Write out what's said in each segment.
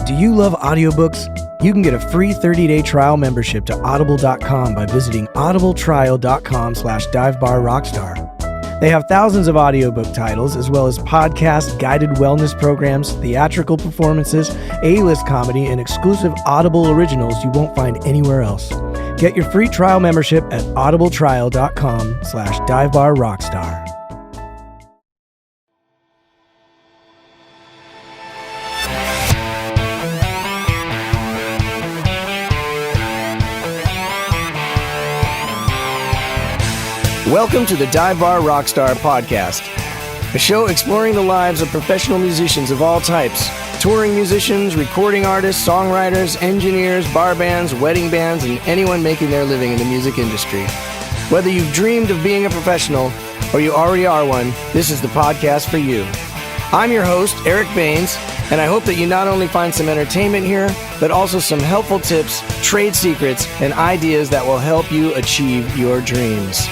Do you love audiobooks? You can get a free 30-day trial membership to audible.com by visiting audibletrial.com/divebarrockstar. They have thousands of audiobook titles, as well as podcasts, guided wellness programs, theatrical performances, A-list comedy, and exclusive Audible originals you won't find anywhere else. Get your free trial membership at audibletrial.com/divebarrockstar. Welcome to the Dive Bar Rockstar podcast, a show exploring the lives of professional musicians of all types, touring musicians, recording artists, songwriters, engineers, bar bands, wedding bands, and anyone making their living in the music industry. Whether you've dreamed of being a professional or you already are one, this is the podcast for you. I'm your host, Eric Baines, and I hope that you not only find some entertainment here, but also some helpful tips, trade secrets, and ideas that will help you achieve your dreams.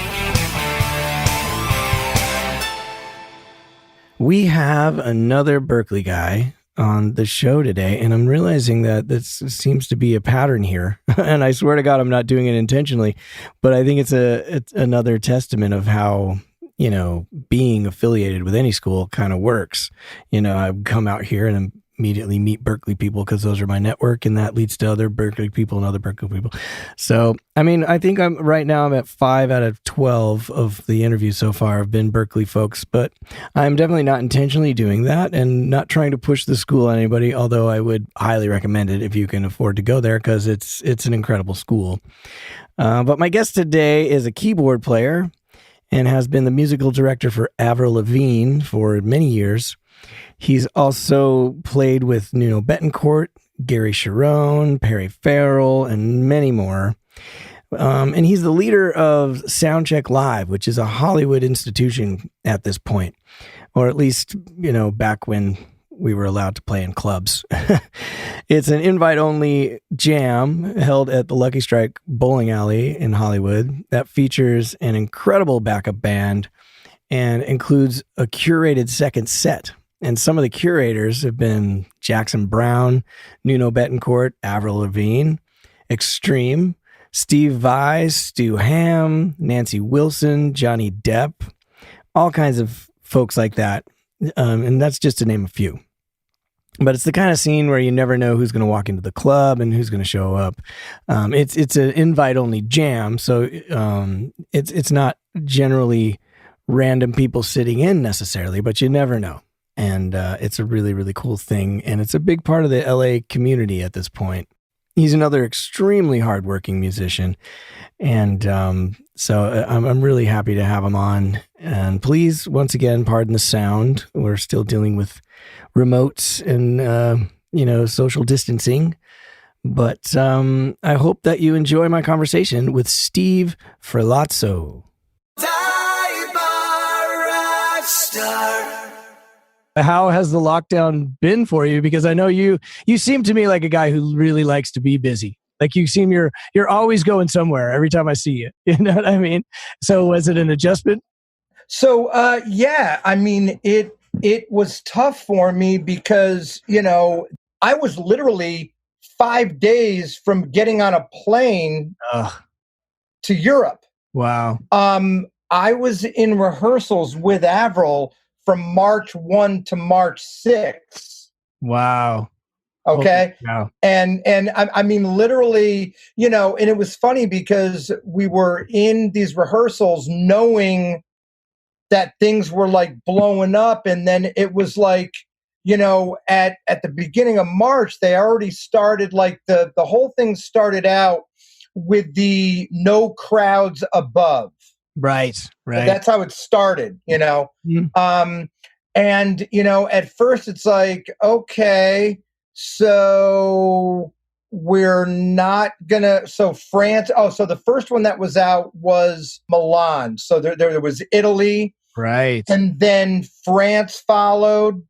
We have another Berklee guy on the show today, and I'm realizing that this seems to be a pattern here. And I swear to God, I'm not doing it intentionally, but I think it's another testament of how, being affiliated with any school kind of works. I come out here and immediately meet Berklee people because those are my network, and that leads to other Berklee people and other Berklee people. So, I think I'm at 5 out of 12 of the interviews so far have been Berklee folks, but I'm definitely not intentionally doing that and not trying to push the school on anybody, although I would highly recommend it if you can afford to go there because it's an incredible school. But my guest today is a keyboard player and has been the musical director for Avril Lavigne for many years. He's also played with Nuno Bettencourt, Gary Cherone, Perry Farrell, and many more. And he's the leader of Soundcheck Live, which is a Hollywood institution at this point, or at least, back when we were allowed to play in clubs. It's an invite-only jam held at the Lucky Strike Bowling Alley in Hollywood that features an incredible backup band and includes a curated second set. And some of the curators have been Jackson Browne, Nuno Bettencourt, Avril Lavigne, Extreme, Steve Vai, Stu Hamm, Nancy Wilson, Johnny Depp, all kinds of folks like that. And that's just to name a few. But it's the kind of scene where you never know who's going to walk into the club and who's going to show up. It's an invite-only jam, so it's not generally random people sitting in necessarily, but you never know. And it's a really, really cool thing. And it's a big part of the LA community at this point. He's another extremely hardworking musician. And so I'm really happy to have him on. And please, once again, pardon the sound. We're still dealing with remotes and, social distancing. But I hope that you enjoy my conversation with Steve FERLAZZO. How has the lockdown been for you? Because I know you seem to me like a guy who really likes to be busy. Like you're always going somewhere every time I see you. You know what I mean? So was it an adjustment? So, it was tough for me because, I was literally 5 days from getting on a plane to Europe. Wow. I was in rehearsals with Avril from March 1 to March 6. Wow. Okay. Wow. And literally, and it was funny because we were in these rehearsals knowing that things were like blowing up. And then it was like, at the beginning of March, they already started like the whole thing started out with the no crowds above. Right. That's how it started, Mm-hmm. And, at first it's like, okay, so we're not gonna, so France, so the first one that was out was Milan. So there was Italy. Right. And then France followed.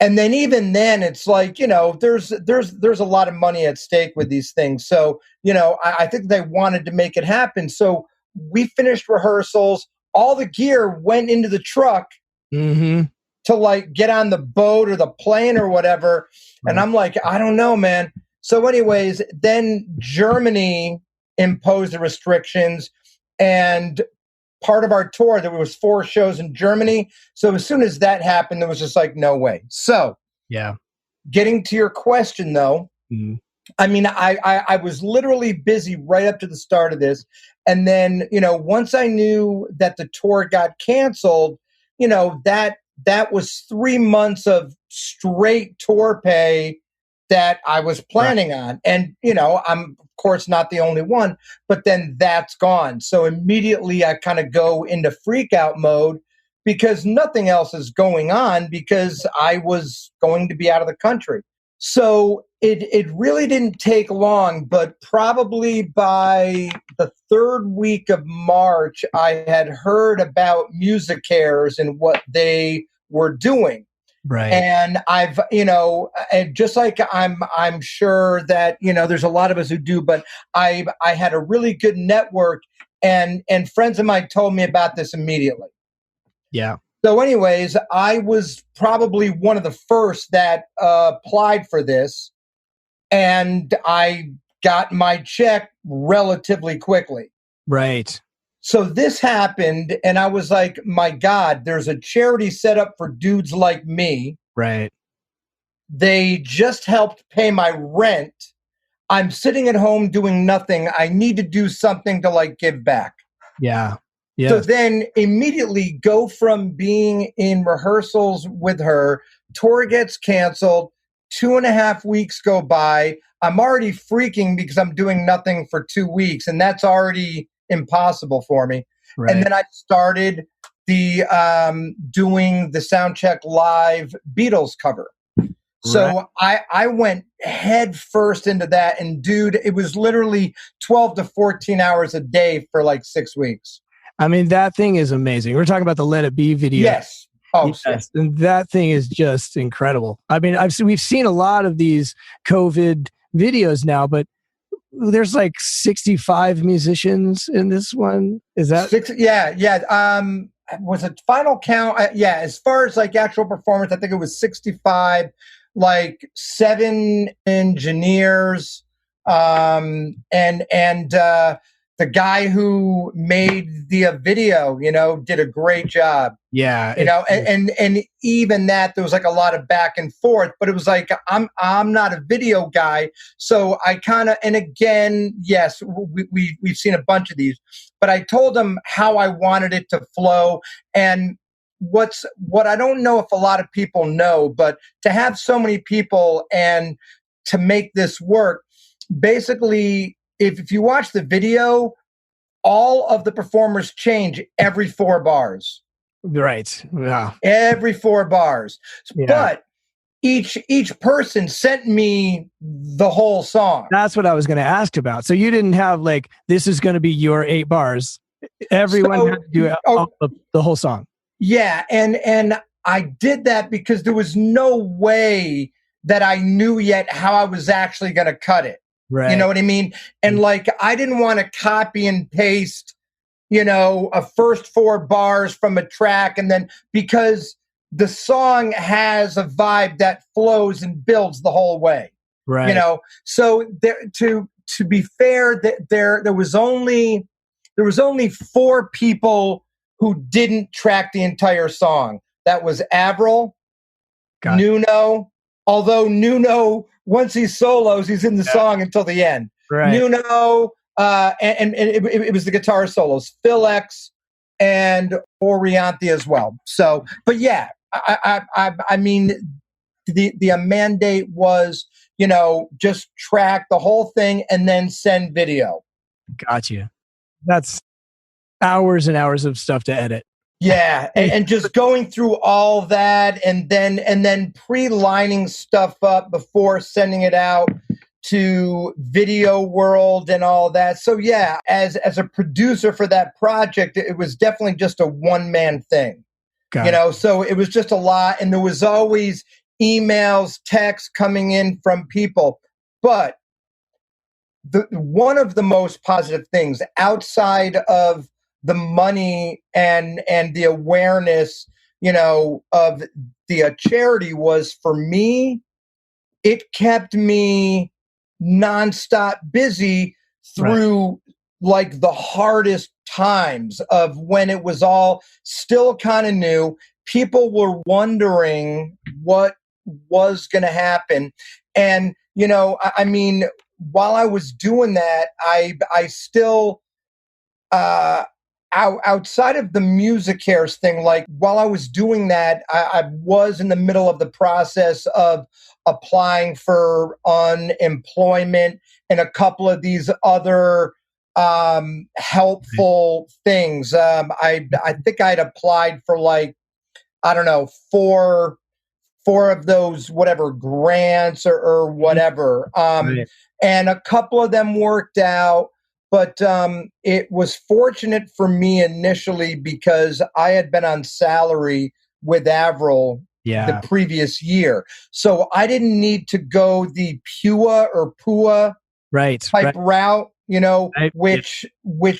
And then even then it's like, there's a lot of money at stake with these things. So, I think they wanted to make it happen. So we finished rehearsals. All the gear went into the truck mm-hmm. to like get on the boat or the plane or whatever. Right. And I'm like, I don't know, man. So anyways, then Germany imposed the restrictions, and part of our tour, there was 4 shows in Germany. So as soon as that happened, there was just like, no way. So yeah, getting to your question though, I mean, I was literally busy right up to the start of this. And then, you know, once I knew that the tour got canceled, you know, that was 3 months of straight tour pay that I was planning on. And, you know, I'm of course not the only one, but then that's gone. So immediately I kind of go into freak out mode because nothing else is going on because I was going to be out of the country. So it really didn't take long, but probably by the 3rd week of March, I had heard about MusiCares and what they were doing. Right. And I've, you know, and just like I'm sure that, you know, there's a lot of us who do, but I had a really good network, and friends of mine told me about this immediately. Yeah. So anyways, I was probably one of the first that applied for this, and I got my check relatively quickly. Right. So this happened, and I was like, my God, there's a charity set up for dudes like me. Right. They just helped pay my rent. I'm sitting at home doing nothing. I need to do something to like give back. Yeah. Yeah. So then immediately go from being in rehearsals with her, tour gets canceled, 2.5 weeks go by. I'm already freaking because I'm doing nothing for 2 weeks, and that's already impossible for me. Right. And then I started the doing the Soundcheck Live Beatles cover. So I went head first into that, and dude, it was literally 12 to 14 hours a day for like 6 weeks. I mean, that thing is amazing. We're talking about the Let It Be video. Yes. Oh, yes. And that thing is just incredible. I mean, we've seen a lot of these COVID videos now, but there's like 65 musicians in this one. Is that? Yeah. Was it final count? Yeah. As far as like actual performance, I think it was 65, like 7 engineers, and the guy who made the video, you know, did a great job. Yeah. You know, and even that, there was like a lot of back and forth, but it was like, I'm not a video guy. So I kind of, and again, yes, we've seen a bunch of these, but I told them how I wanted it to flow. And what I don't know if a lot of people know, but to have so many people and to make this work, basically, if you watch the video, all of the performers change every 4 bars. Right. Yeah. Every 4 bars. Yeah. But each person sent me the whole song. That's what I was going to ask about. So you didn't have like, this is going to be your 8 bars. Everyone had to do the whole song. Yeah. And I did that because there was no way that I knew yet how I was actually going to cut it. Right. You know what I mean? And like, I didn't want to copy and paste, you know, a first 4 bars from a track. And then because the song has a vibe that flows and builds the whole way, right? You know, so there, to be fair, there was only 4 people who didn't track the entire song. That was Avril, Nuno, although Nuno, once he solos, he's in the song until the end. Right. Nuno, and it was the guitar solos, Phil X and Orianthi as well. So, but yeah, I mean, the mandate was, you know, just track the whole thing and then send video. Gotcha. That's hours and hours of stuff to edit. Yeah, and just going through all that, and then pre-lining stuff up before sending it out to Video World and all that. So yeah, as a producer for that project, it was definitely just a one-man thing. You know, so it was just a lot, and there was always emails, texts coming in from people. But one of the most positive things outside of the money and the awareness, you know, of the charity was, for me, it kept me nonstop busy through like the hardest times of when it was all still kind of new. People were wondering what was going to happen. And, you know, I mean, while I was doing that, I still, outside of the music cares thing, like while I was doing that, I was in the middle of the process of applying for unemployment and a couple of these other helpful things. I think I'd applied for like, I don't know, four of those whatever grants or whatever. And a couple of them worked out. But it was fortunate for me initially because I had been on salary with Avril the previous year. So I didn't need to go the PUA or PUA type route, you know, which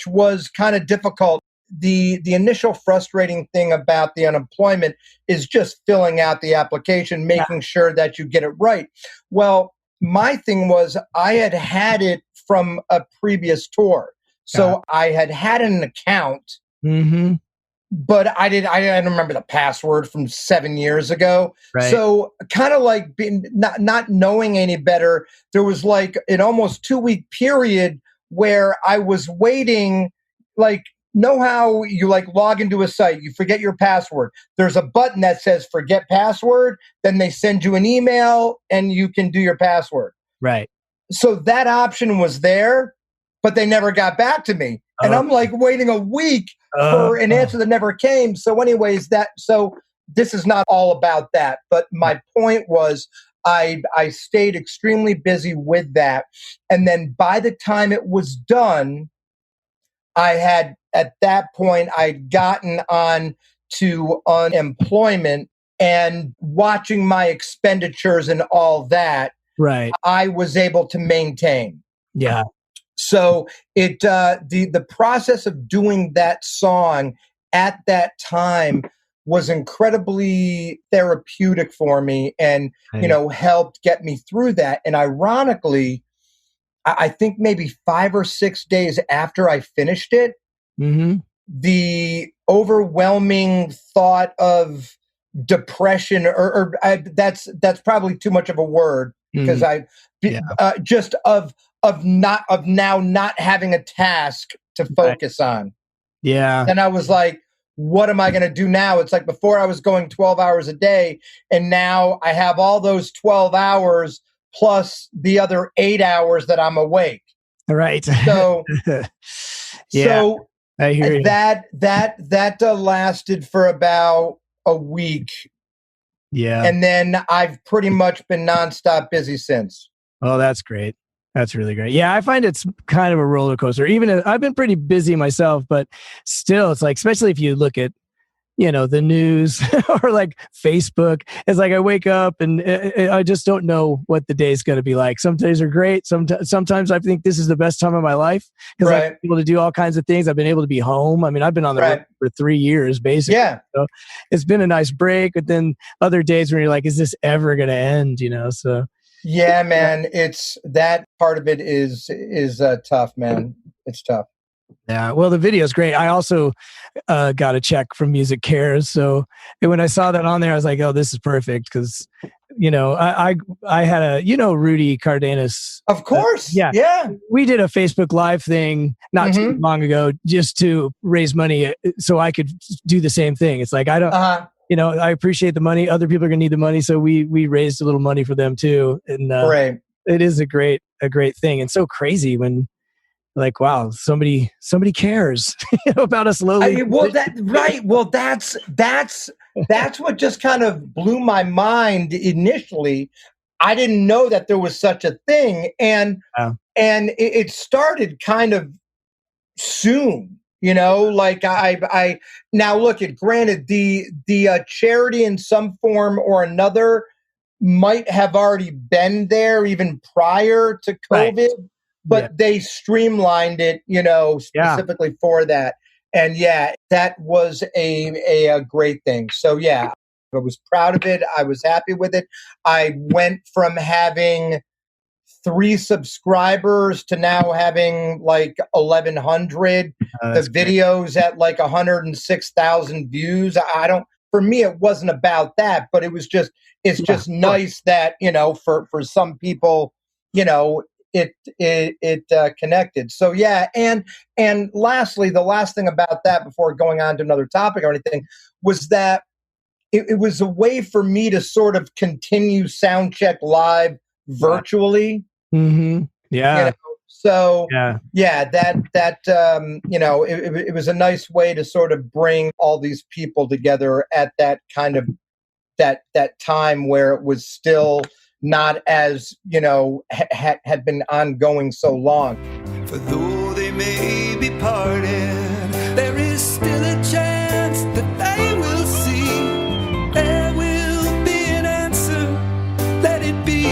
was kind of difficult. The initial frustrating thing about the unemployment is just filling out the application, making sure that you get it right. Well, my thing was I had it from a previous tour. So I had an account, but I didn't remember the password from 7 years ago. So kind of like being not knowing any better, there was like an almost 2-week period where I was waiting, like, know how you like log into a site, you forget your password. There's a button that says forget password. Then they send you an email and you can do your password. So that option was there, but they never got back to me. And I'm like waiting a week for an answer that never came. So anyways, so this is not all about that. But my point was I stayed extremely busy with that. And then by the time it was done, at that point, I'd gotten on to unemployment and watching my expenditures and all that. I was able to maintain. So the process of doing that song at that time was incredibly therapeutic for me and, you know, helped get me through that. And ironically, I think maybe 5 or 6 days after I finished it, the overwhelming thought of depression, that's probably too much of a word because just of now not having a task to focus on. And I was like, what am I going to do now? It's like before I was going 12 hours a day, and now I have all those 12 hours plus the other 8 hours that I'm awake. So, so I hear you. That lasted for about a week. And then I've pretty much been nonstop busy since. Oh, that's great. That's really great. Yeah, I find it's kind of a roller coaster. Even I've been pretty busy myself, but still, it's like, especially if you look at, you know, the news or like Facebook, it's like I wake up and I just don't know what the day's going to be like. Some days are great. Sometimes I think this is the best time of my life because I've been able to do all kinds of things. I've been able to be home. I mean, I've been on the road for 3 years, basically. So it's been a nice break. But then other days when you're like, is this ever going to end? You know, so. Yeah, man, it's that part of it is tough, man. It's tough. Yeah, well, the video is great. I also got a check from Music Cares, so when I saw that on there, I was like, "Oh, this is perfect." Because, you know, I had a, you know, Rudy Cardenas. Of course, yeah. We did a Facebook Live thing not too long ago just to raise money so I could do the same thing. It's like I don't. You know, I appreciate the money. Other people are going to need the money. So we raised a little money for them too. And it is a great thing. And so crazy when like, wow, somebody cares about us slowly. Well, that's what just kind of blew my mind initially. I didn't know that there was such a thing. And it started kind of soon. You know, like I now look at, granted, the charity in some form or another might have already been there even prior to COVID, but they streamlined it, you know, specifically for that. And that was a great thing. So I was proud of it. I was happy with it. I went from having 3 subscribers to now having like 1,100. The videos great. At like 106,000 views. I don't. For me, it wasn't about that, but it was just. It's just nice that for some people, it connected. So yeah, and lastly, the last thing about that before going on to another topic or anything was that it was a way for me to sort of continue Soundcheck Live virtually. Mm-hmm. Yeah. So yeah, that it was a nice way to sort of bring all these people together at that kind of that time where it was still not as had been ongoing so long. For though they may be parted, there is still a chance that they will see. There will be an answer. Let it be.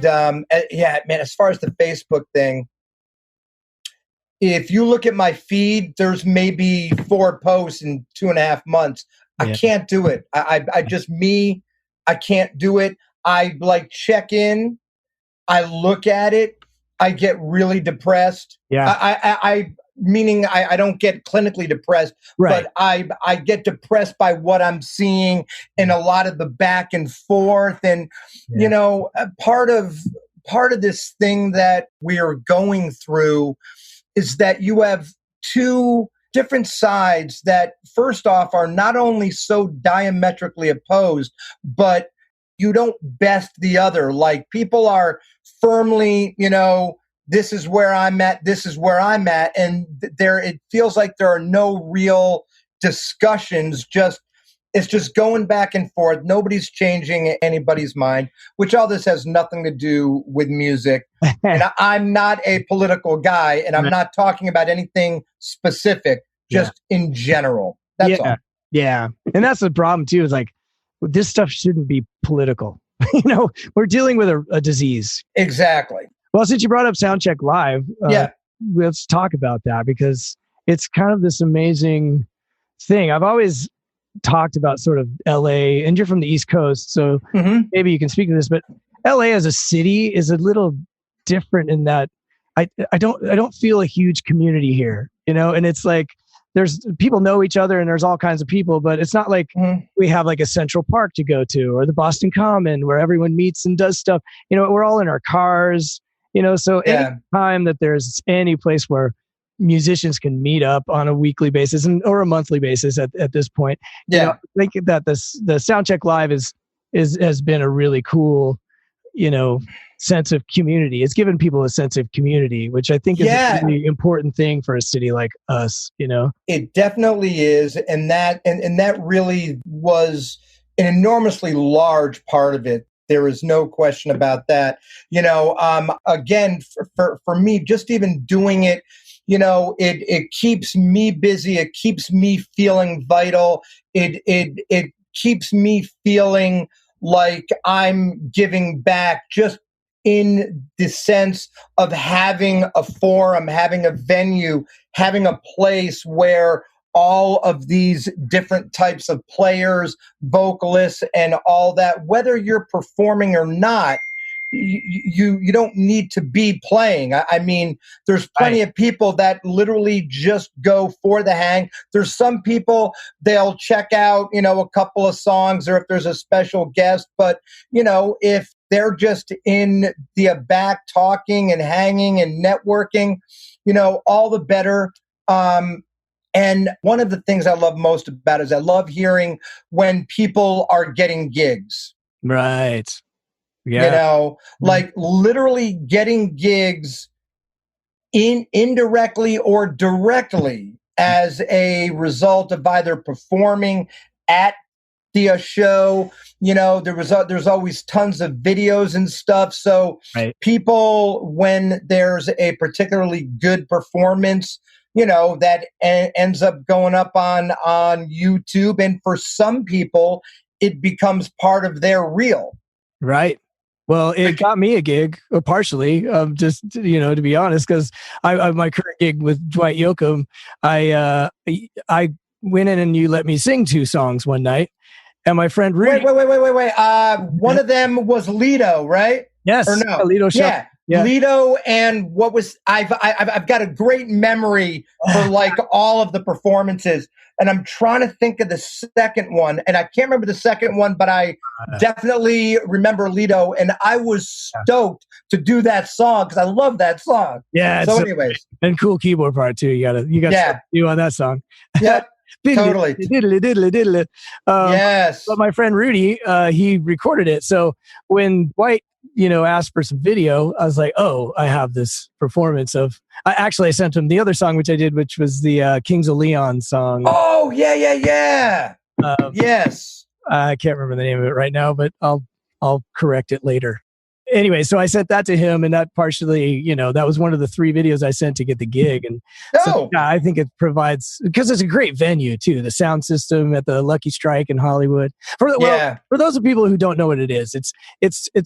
And yeah, man, as far as the Facebook thing, if you look at my feed, there's maybe 4 posts in 2.5 months. I can't do it. I can't do it. I like check in. I look at it. I get really depressed. Yeah. I meaning I don't get clinically depressed, right. But I get depressed by what I'm seeing and a lot of the back and forth. And, part of this thing that we are going through is that you have 2 different sides that, first off, are not only so diametrically opposed, but you don't best the other. Like, people are firmly, this is where I'm at, this is where I'm at. And it feels like there are no real discussions, it's just going back and forth. Nobody's changing anybody's mind, which all this has nothing to do with music. And I'm not a political guy, and I'm not talking about anything specific, just in general. That's all. Yeah. And that's the problem too, is like, this stuff shouldn't be political. We're dealing with a disease. Exactly. Well, since you brought up Soundcheck Live, let's talk about that, because it's kind of this amazing thing. I've always talked about sort of LA, and you're from the East Coast, so maybe you can speak to this, but LA as a city is a little different in that I don't feel a huge community here, and it's like there's people know each other and there's all kinds of people, but it's not like we have like a Central Park to go to or the Boston Common where everyone meets and does stuff. We're all in our cars, so any time that there's any place where musicians can meet up on a weekly basis or a monthly basis at this point, I think that the Soundcheck Live has been a really cool, sense of community. It's given people a sense of community, which I think is a really important thing for a city like us, It definitely is. And that really was an enormously large part of it. There is no question about that. Again, for me, just even doing it, it keeps me busy. It keeps me feeling vital. It keeps me feeling like I'm giving back, just in the sense of having a forum, having a venue, having a place where all of these different types of players, vocalists, and all that, whether you're performing or not, you don't need to be playing. I mean, there's plenty of people that literally just go for the hang. There's some people, they'll check out, a couple of songs, or if there's a special guest, but if they're just in the back talking and hanging and networking, all the better. And one of the things I love most about it is I love hearing when people are getting gigs. Right. Yeah. You know, like literally getting gigs indirectly or directly as a result of either performing at the show. You know, there's always tons of videos and stuff. So people, when there's a particularly good performance, you know, that ends up going up on YouTube, and for some people, it becomes part of their reel. Right. Well, it got me a gig, partially, just, you know, to be honest, because my current gig with Dwight Yoakam, I went in and you let me sing 2 songs one night, and my friend Rudy. Wait. One of them was Lido, right? Yes. Or no? Lido show. Yeah. Lido, and what was I've got a great memory for like all of the performances, and I'm trying to think of the second one, and I can't remember the second one, but I definitely remember Lido, and I was stoked to do that song because I love that song. Yeah. So, anyways, and cool keyboard part too. You got you on that song. Yeah. Totally. Yes. But my friend Rudy, he recorded it. So when Dwight, you know, asked for some video, I was like, oh, I have this performance of. I sent him the other song which I did, which was the Kings of Leon song. Oh yeah. Yes. I can't remember the name of it right now, but I'll correct it later. Anyway, so I sent that to him, and that partially, you know, that was one of the 3 videos I sent to get the gig. And so yeah, I think it provides, because it's a great venue too, the sound system at the Lucky Strike in Hollywood. For those of people who don't know what it is, it's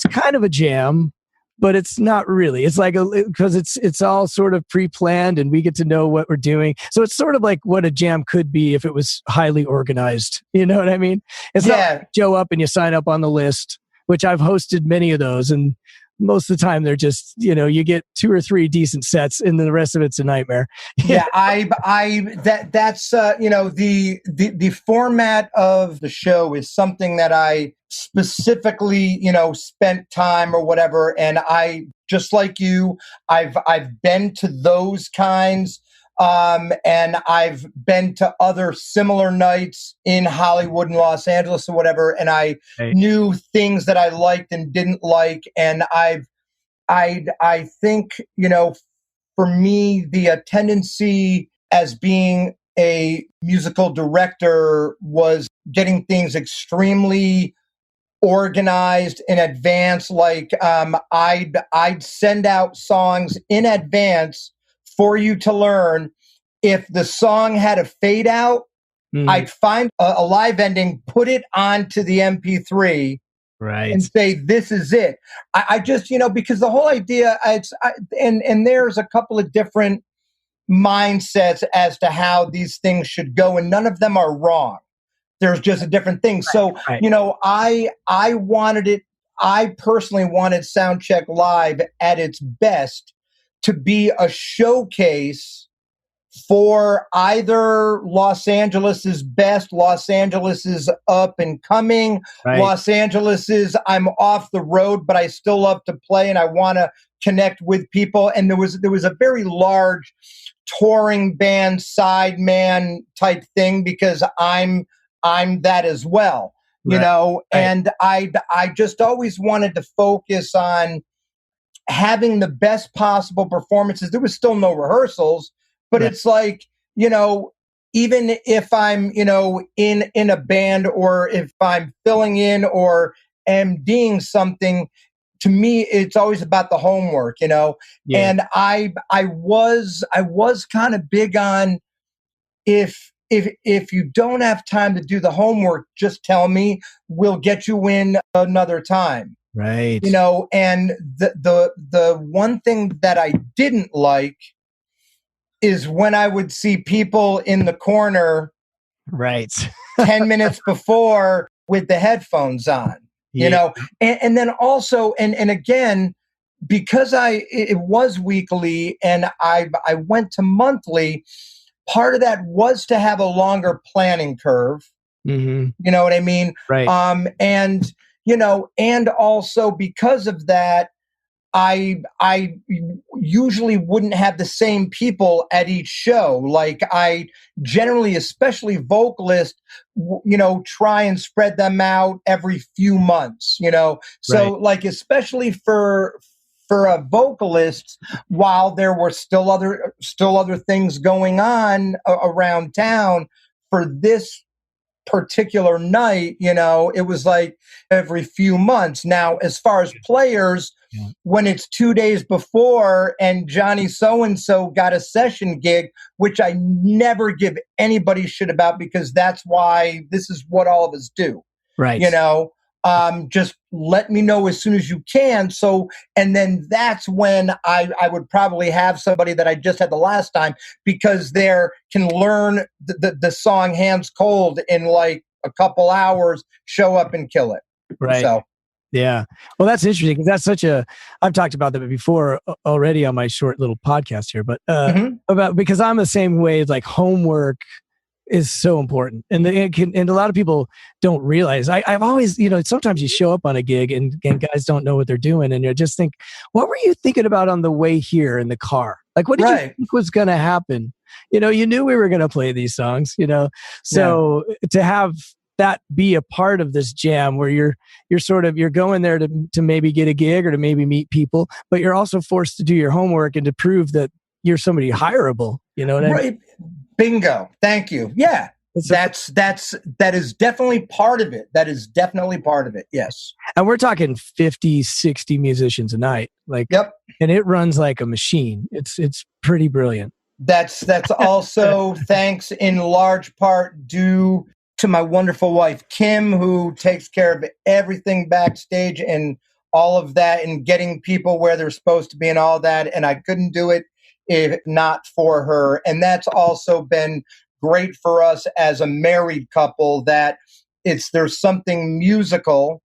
kind of a jam, but it's not really. It's like because it's all sort of pre-planned, and we get to know what we're doing. So it's sort of like what a jam could be if it was highly organized. You know what I mean? It's not like you show up and you sign up on the list, which I've hosted many of those, and most of the time they're just, you know, you get 2 or 3 decent sets, and then the rest of it's a nightmare. Yeah, that's you know, the format of the show is something that I specifically, you know, spent time or whatever, and I, just like you, I've been to those kinds. And I've been to other similar nights in Hollywood and Los Angeles or whatever, and I knew things that I liked and didn't like. And I think, you know, for me, the tendency as being a musical director was getting things extremely organized in advance. Like, I'd send out songs in advance for you to learn. If the song had a fade out, I'd find a live ending, put it onto the MP3, and say, this is it. I just, you know, because the whole idea, and there's a couple of different mindsets as to how these things should go, and none of them are wrong. There's just a different thing. So, you know, I personally wanted Soundcheck Live at its best to be a showcase for either Los Angeles's best, Los Angeles's up and coming, Los Angeles's I'm off the road, but I still love to play and I want to connect with people. And there was a very large touring band sideman type thing, because I'm that as well, you know. And I just always wanted to focus on having the best possible performances. There was still no rehearsals, but it's like, you know, even if I'm, you know, in a band, or if I'm filling in or MDing something, to me, it's always about the homework, you know. And I was kind of big on, if you don't have time to do the homework, just tell me, we'll get you in another time. Right. You know, and the one thing that I didn't like is when I would see people in the corner 10 minutes before with the headphones on, you know. And then also, and again, because it was weekly and I went to monthly, part of that was to have a longer planning curve. You know what I mean? And, you know, and also because of that, I usually wouldn't have the same people at each show. Like I generally, especially vocalists, try and spread them out every few months, So Right. like, especially for vocalists, while there were still other things going on around town for this particular night, it was like every few months. Now, as far as players, Yeah. when it's 2 days before and Johnny so-and-so got a session gig, which I never give anybody shit about, because that's why this is what all of us do. Right. Just let me know as soon as you can. So, and then that's when I would probably have somebody that I just had the last time, because they can learn the song Hands Cold in like a couple hours, show up and kill it. Right. So, yeah. Well, that's interesting, because that's I've talked about that before already on my short little podcast here, but because I'm the same way. Like, homework is so important, and a lot of people don't realize. I've always, sometimes you show up on a gig and guys don't know what they're doing, and you just think, what were you thinking about on the way here in the car? Like, what did you think was going to happen? You knew we were going to play these songs, so to have that be a part of this jam where you're going there to maybe get a gig or to maybe meet people, but you're also forced to do your homework and to prove that you're somebody hireable. You know what I mean? Bingo. Thank you. Yeah. That is definitely part of it. That is definitely part of it. Yes. And we're talking 50, 60 musicians a night. Like, yep. And it runs like a machine. It's pretty brilliant. That's also thanks in large part due to my wonderful wife, Kim, who takes care of everything backstage and all of that, and getting people where they're supposed to be and all that. And I couldn't do it if not for her. And that's also been great for us as a married couple, that there's something musical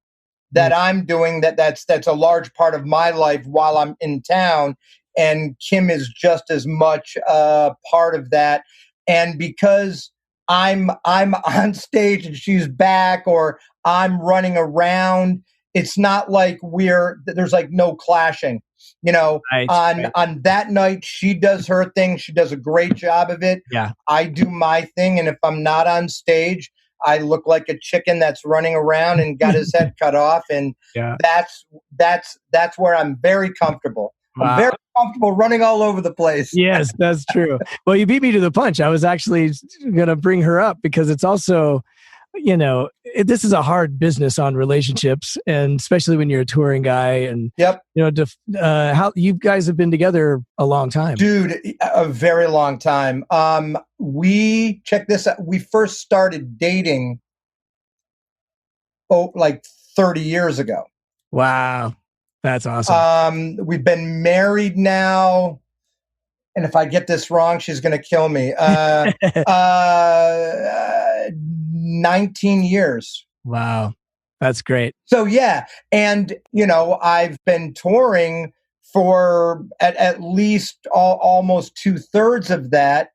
that I'm doing that's a large part of my life while I'm in town. And Kim is just as much part of that. And because I'm on stage and she's back, or I'm running around, it's not like there's like no clashing. On that night, she does her thing. She does a great job of it. Yeah. I do my thing. And if I'm not on stage, I look like a chicken that's running around and got his head cut off. And that's where I'm very comfortable. Wow. I'm very comfortable running all over the place. Yes, that's true. Well, you beat me to the punch. I was actually going to bring her up, because it's also, this is a hard business on relationships, and especially when you're a touring guy. And how you guys have been together a long time, dude, a very long time. Check this out. We first started dating like 30 years ago. Wow, that's awesome. We've been married now, and if I get this wrong, she's going to kill me. 19 years. Wow. That's great. So yeah. And, I've been touring for at least almost 2/3 of that.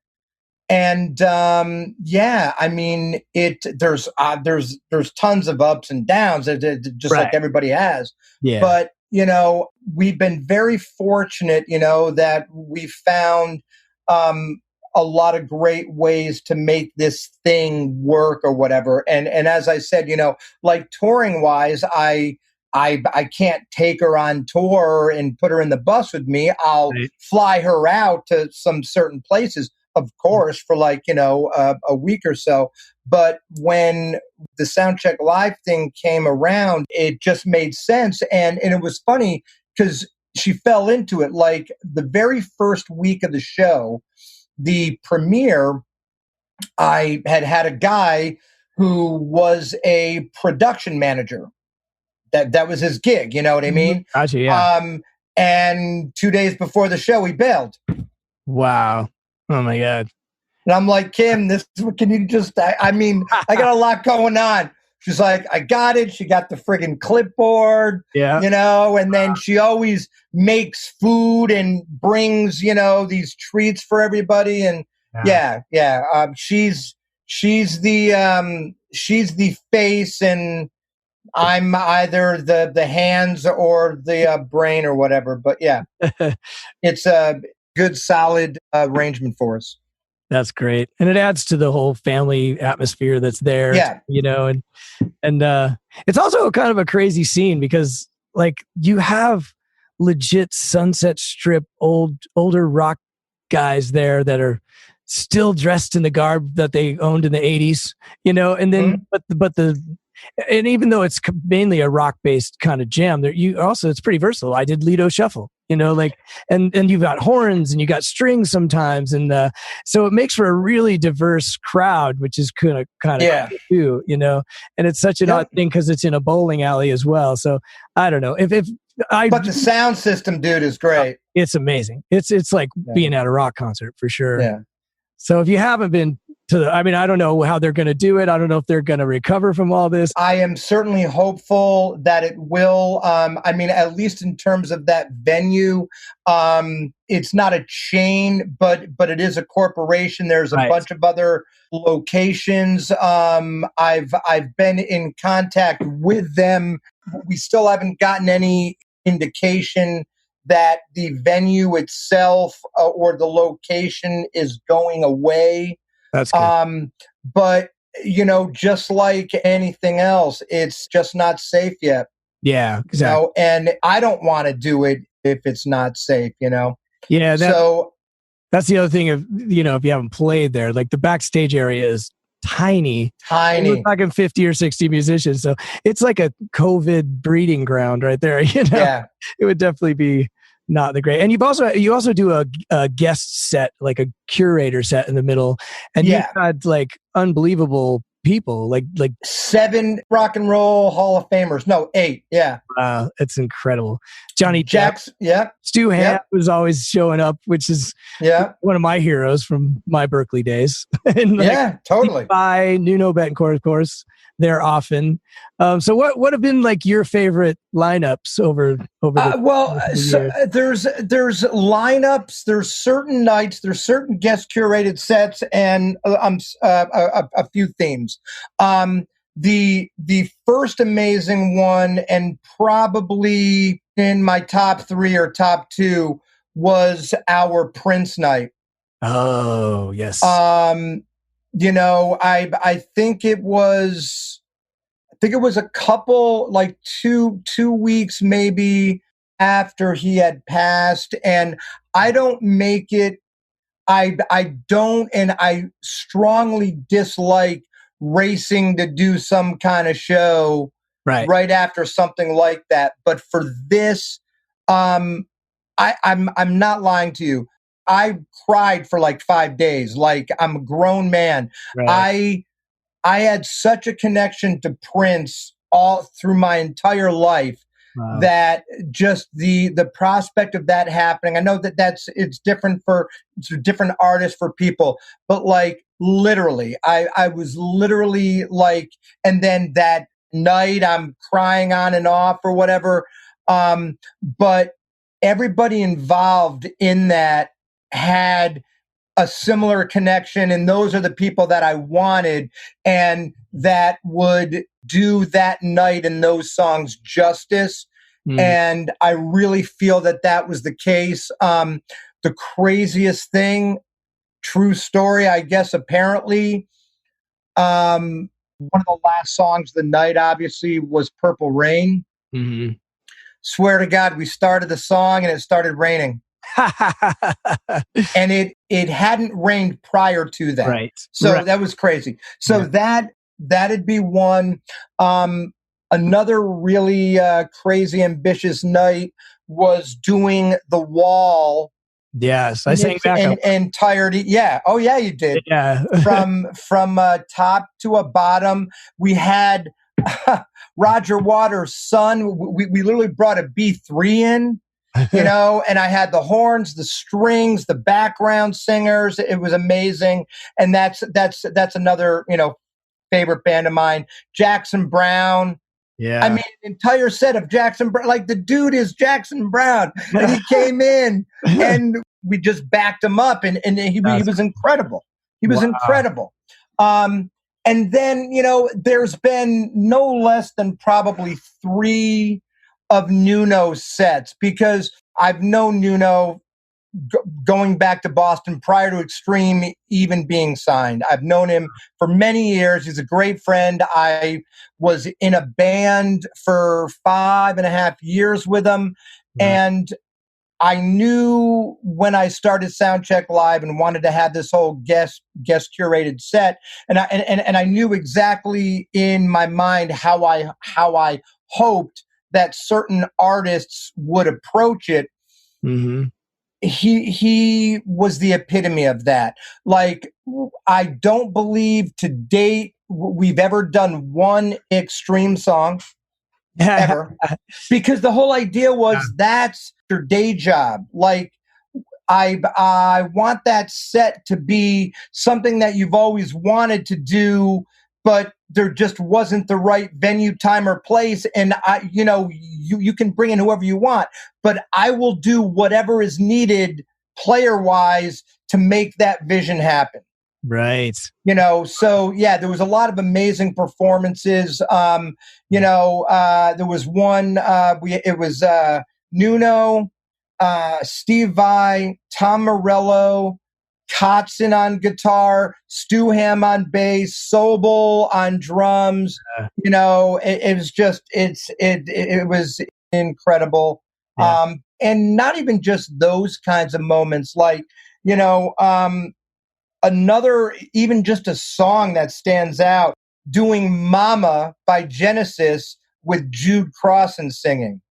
And, I mean, there's tons of ups and downs, just like everybody has. Yeah. But, we've been very fortunate, that we found, a lot of great ways to make this thing work or whatever. And as I said, like touring wise, I can't take her on tour and put her in the bus with me. I'll fly her out to some certain places, of course, for like, a week or so. But when the Soundcheck Live thing came around, it just made sense. And it was funny because she fell into it. Like the very first week of the show, the premiere, I had a guy who was a production manager. That was his gig, you know what I mean? Gotcha, yeah. And 2 days before the show, he bailed. Wow. Oh my God. And I'm like, Kim, can you just, I mean, I got a lot going on. She's like, I got it. She got the friggin' clipboard, and then she always makes food and brings, these treats for everybody. And she's the face and I'm either the hands or the brain or whatever. But yeah, it's a good, solid arrangement for us. That's great. And it adds to the whole family atmosphere that's there, Yeah. and it's also kind of a crazy scene because like you have legit Sunset Strip older rock guys there that are still dressed in the garb that they owned in the 80s, and then and even though it's mainly a rock based kind of jam, there it's pretty versatile. I did Lido Shuffle, and you've got horns and you got strings sometimes, and so it makes for a really diverse crowd, which is kind of cool too, and it's such an odd thing because it's in a bowling alley as well. So I don't know but the sound system, dude, is great. It's amazing. It's like being at a rock concert for sure. Yeah. So if you haven't been to I don't know how they're going to do it. I don't know if they're going to recover from all this. I am certainly hopeful that it will. At least in terms of that venue, it's not a chain, but it is a corporation. There's a bunch of other locations. I've been in contact with them. We still haven't gotten any indication that the venue itself or the location is going away. That's good. But, just like anything else, it's just not safe yet. Yeah, exactly. And I don't want to do it if it's not safe, Yeah. That's the other thing of, if you haven't played there, like the backstage area is tiny. We're talking 50 or 60 musicians. So it's like a COVID breeding ground right there. Yeah. It would definitely be not the great. And you also do a guest set, like a curator set in the middle. And you've had like unbelievable people, like 7 rock and roll Hall of Famers. No, 8. Yeah. Wow. It's incredible. Johnny Jackson. Yeah. Stu Hamm was always showing up, which is one of my heroes from my Berkeley days. And totally. By Nuno Bettencourt, of course, they're often. So what have been like your favorite lineups over the there's lineups, there's certain nights, there's certain guest curated sets, and a few themes. The first amazing one, and probably in my top 3 or top 2, was our Prince night. Oh, yes. I think it was a couple, like two weeks maybe after he had passed, and I don't make it. I don't, and I strongly dislike racing to do some kind of show right after something like that. But for this, I'm not lying to you. I cried for like 5 days. Like, I'm a grown man. Right. I had such a connection to Prince all through my entire life. Wow. That just the prospect of that happening. I know it's different for different artists, for people, but like literally, I was literally like, and then that night I'm crying on and off or whatever. But everybody involved in that had a similar connection, and those are the people that I wanted and that would do that night and those songs justice. And I really feel that was the case. The craziest thing, true story, I guess, apparently, one of the last songs of the night, obviously, was Purple Rain. Mm-hmm. Swear to God, we started the song and it started raining. And it hadn't rained prior to that. Right. So that was crazy. So that'd be one. Another really crazy, ambitious night was doing The Wall. Yes, I sang back entirety. Yeah. Oh, yeah, you did. Yeah. from top to a bottom. We had Roger Waters' son. We literally brought a B3 in. And I had the horns, the strings, the background singers. It was amazing. And that's another, favorite band of mine, Jackson Browne. Yeah. I mean, an entire set of Jackson Browne, like the dude is Jackson Browne. And he came in and we just backed him up and he was incredible. He was incredible. And then, there's been no less than probably 3 of Nuno's sets, because I've known Nuno going back to Boston prior to Extreme even being signed. I've known him for many years. He's a great friend. I was in a band for 5.5 years with him. Right. And I knew when I started Soundcheck Live and wanted to have this whole guest curated set, and I knew exactly in my mind how I hoped that certain artists would approach it. Mm-hmm. He was the epitome of that. Like, I don't believe to date we've ever done one Extreme song ever, because the whole idea was that's your day job. Like, I want that set to be something that you've always wanted to do, but there just wasn't the right venue, time, or place. And you can bring in whoever you want, but I will do whatever is needed player wise to make that vision happen. Right. So yeah, there was a lot of amazing performances. There was one, it was Nuno, Steve Vai, Tom Morello, Kotzen on guitar, Stu Ham on bass, Sobel on drums. It was just, it was incredible. Yeah. And not even just those kinds of moments, like, another, even just a song that stands out, doing Mama by Genesis with Jude Crossan singing.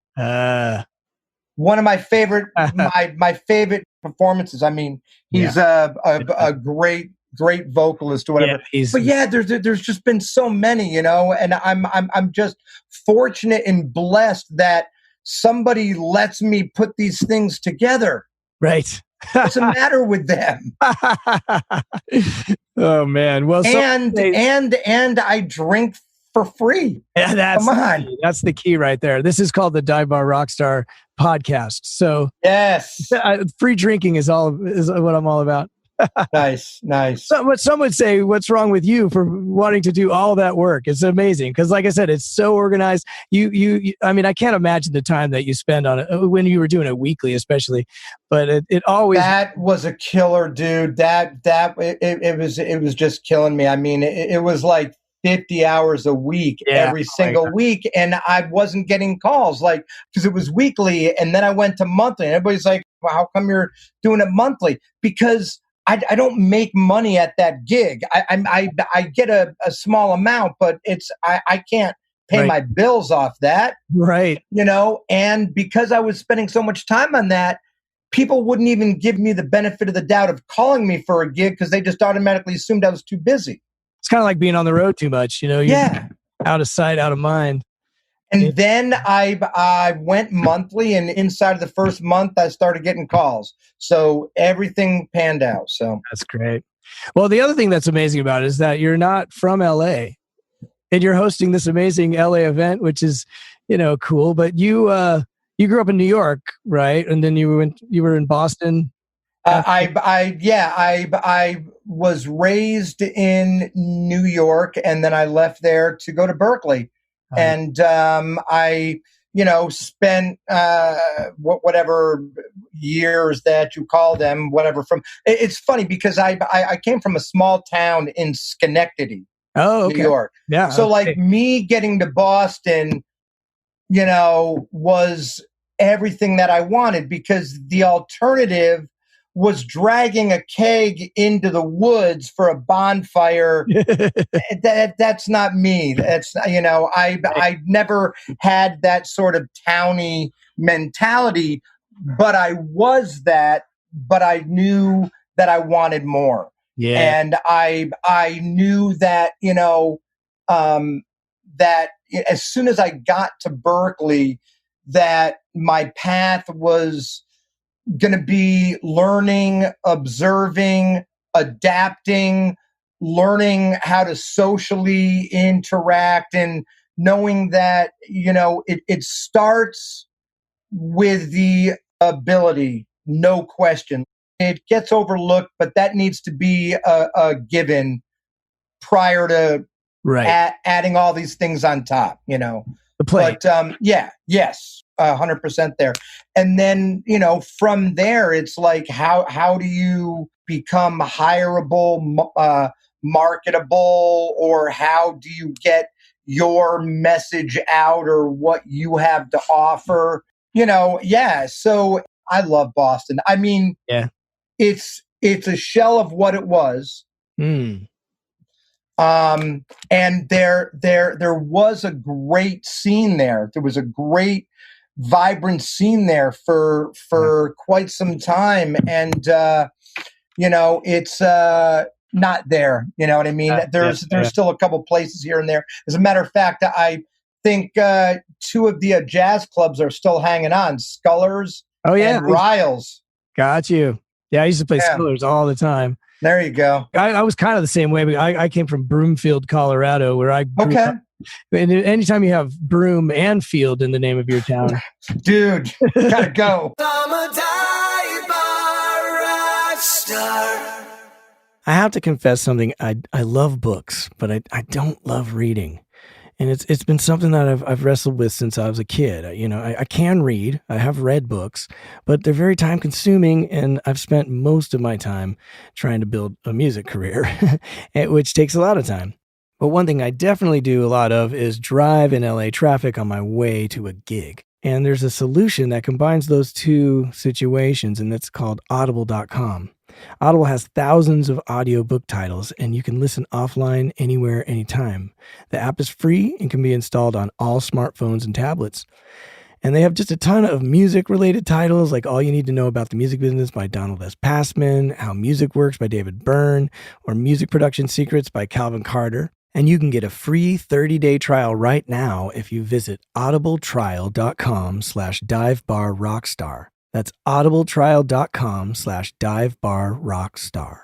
One of my favorite, my favorite performances. I mean, he's a great vocalist or whatever. Yeah, but yeah, there's just been so many, and I'm just fortunate and blessed that somebody lets me put these things together. Right. What's the matter with them? Oh man. Well, and I drink for free. Yeah, come on. That's the key right there. This is called the Dive Bar Rockstar podcast. So yes, free drinking is what I'm all about. Nice. Some would say, what's wrong with you for wanting to do all that work? It's amazing because, like I said, it's so organized. I mean, I can't imagine the time that you spend on it when you were doing it weekly, especially. But it always, that was a killer, dude. It was just killing me. I mean, it was like 50 hours a week, every single week, and I wasn't getting calls, like, because it was weekly, and then I went to monthly, and everybody's like, well, how come you're doing it monthly? Because I don't make money at that gig. I get a small amount, but I can't pay my bills off that. Right. And because I was spending so much time on that, people wouldn't even give me the benefit of the doubt of calling me for a gig because they just automatically assumed I was too busy. It's kind of like being on the road too much, You're out of sight, out of mind. And then I went monthly, and inside of the first month, I started getting calls. So everything panned out. So that's great. Well, the other thing that's amazing about it is that you're not from LA, and you're hosting this amazing LA event, which is, cool. But you grew up in New York, right? And then you were in Boston. I was raised in New York, and then I left there to go to Berkeley. And I, spent whatever years that you call them, whatever. It's funny because I came from a small town in Schenectady, New York. Yeah. So like me getting to Boston, was everything that I wanted, because the alternative was dragging a keg into the woods for a bonfire. That's not me. That's, I never had that sort of towny mentality, but I was that, but I knew that I wanted more. Yeah. And I knew that, that as soon as I got to Berkeley, that my path was going to be learning, observing, adapting, learning how to socially interact, and knowing that, it starts with the ability, no question. It gets overlooked, but that needs to be a given prior to Right. adding all these things on top, you know. The play. But yes, 100% there. And then, you know, from there, it's like, how do you become hireable, marketable, or how do you get your message out or what you have to offer? You know, yeah. So I love Boston. I mean, Yeah. it's a shell of what it was. Mm. And there was a great scene there. There was a great, vibrant scene there for quite some time. And you know, it's not there. You know what I mean? There's still a couple places here and there. As a matter of fact, I think two of the jazz clubs are still hanging on: Scullers and Riles. Got you. Yeah, I used to play Scullers all the time. There you go. I was kind of the same way. But I came from Broomfield, Colorado, where I grew up. And anytime you have broom and field in the name of your town, dude, gotta go. I'm a dive bar rock star. I have to confess something. I love books, but I don't love reading. And it's been something that I've wrestled with since I was a kid. You know, I can read. I have read books, but they're very time consuming, and I've spent most of my time trying to build a music career, which takes a lot of time. But one thing I definitely do a lot of is drive in LA traffic on my way to a gig. And there's a solution that combines those two situations, and that's called Audible.com. Audible has thousands of audiobook titles, and you can listen offline anywhere, anytime. The app is free and can be installed on all smartphones and tablets. And they have just a ton of music-related titles, like All You Need to Know About the Music Business by Donald S. Passman, How Music Works by David Byrne, or Music Production Secrets by Calvin Carter. And you can get a free 30-day trial right now if you visit audibletrial.com/divebarrockstar. That's audibletrial.com/divebarrockstar.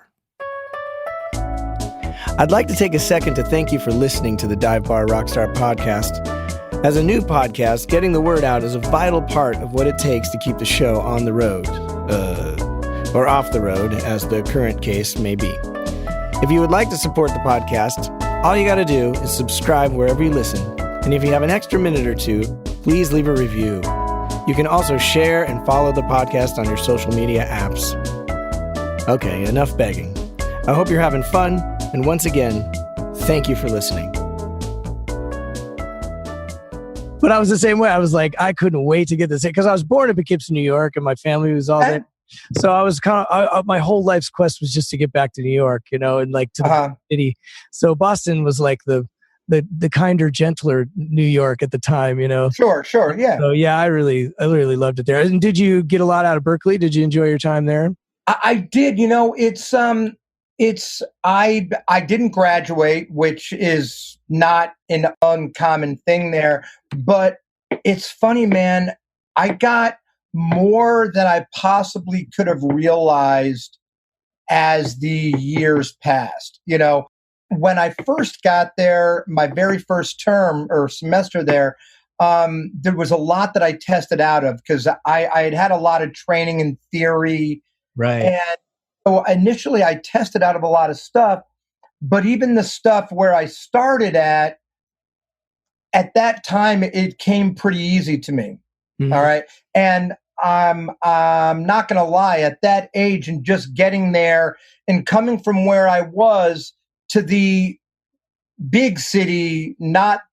I'd like to take a second to thank you for listening to the Dive Bar Rockstar podcast. As a new podcast, getting the word out is a vital part of what it takes to keep the show on the road, or off the road, as the current case may be. If you would like to support the podcast, all you got to do is subscribe wherever you listen. And if you have an extra minute or two, please leave a review. You can also share and follow the podcast on your social media apps. Okay, enough begging. I hope you're having fun. And once again, thank you for listening. But I was the same way. I was like, I couldn't wait to get this, because I was born in Poughkeepsie, New York, and my family was all there. So I was my whole life's quest was just to get back to New York, you know, and like to the city. So Boston was like the kinder, gentler New York at the time, you know. Sure, yeah. So yeah, I really loved it there. And did you get a lot out of Berkeley? Did you enjoy your time there? I did. You know, I didn't graduate, which is not an uncommon thing there. But it's funny, man. I got more than I possibly could have realized as the years passed. You know, when I first got there, my very first term or semester there, there was a lot that I tested out of, because I had had a lot of training in theory. Right. And so initially I tested out of a lot of stuff, but even the stuff where I started at that time, it came pretty easy to me. Mm-hmm. All right. And I'm not going to lie, at that age and just getting there and coming from where I was to the big city, not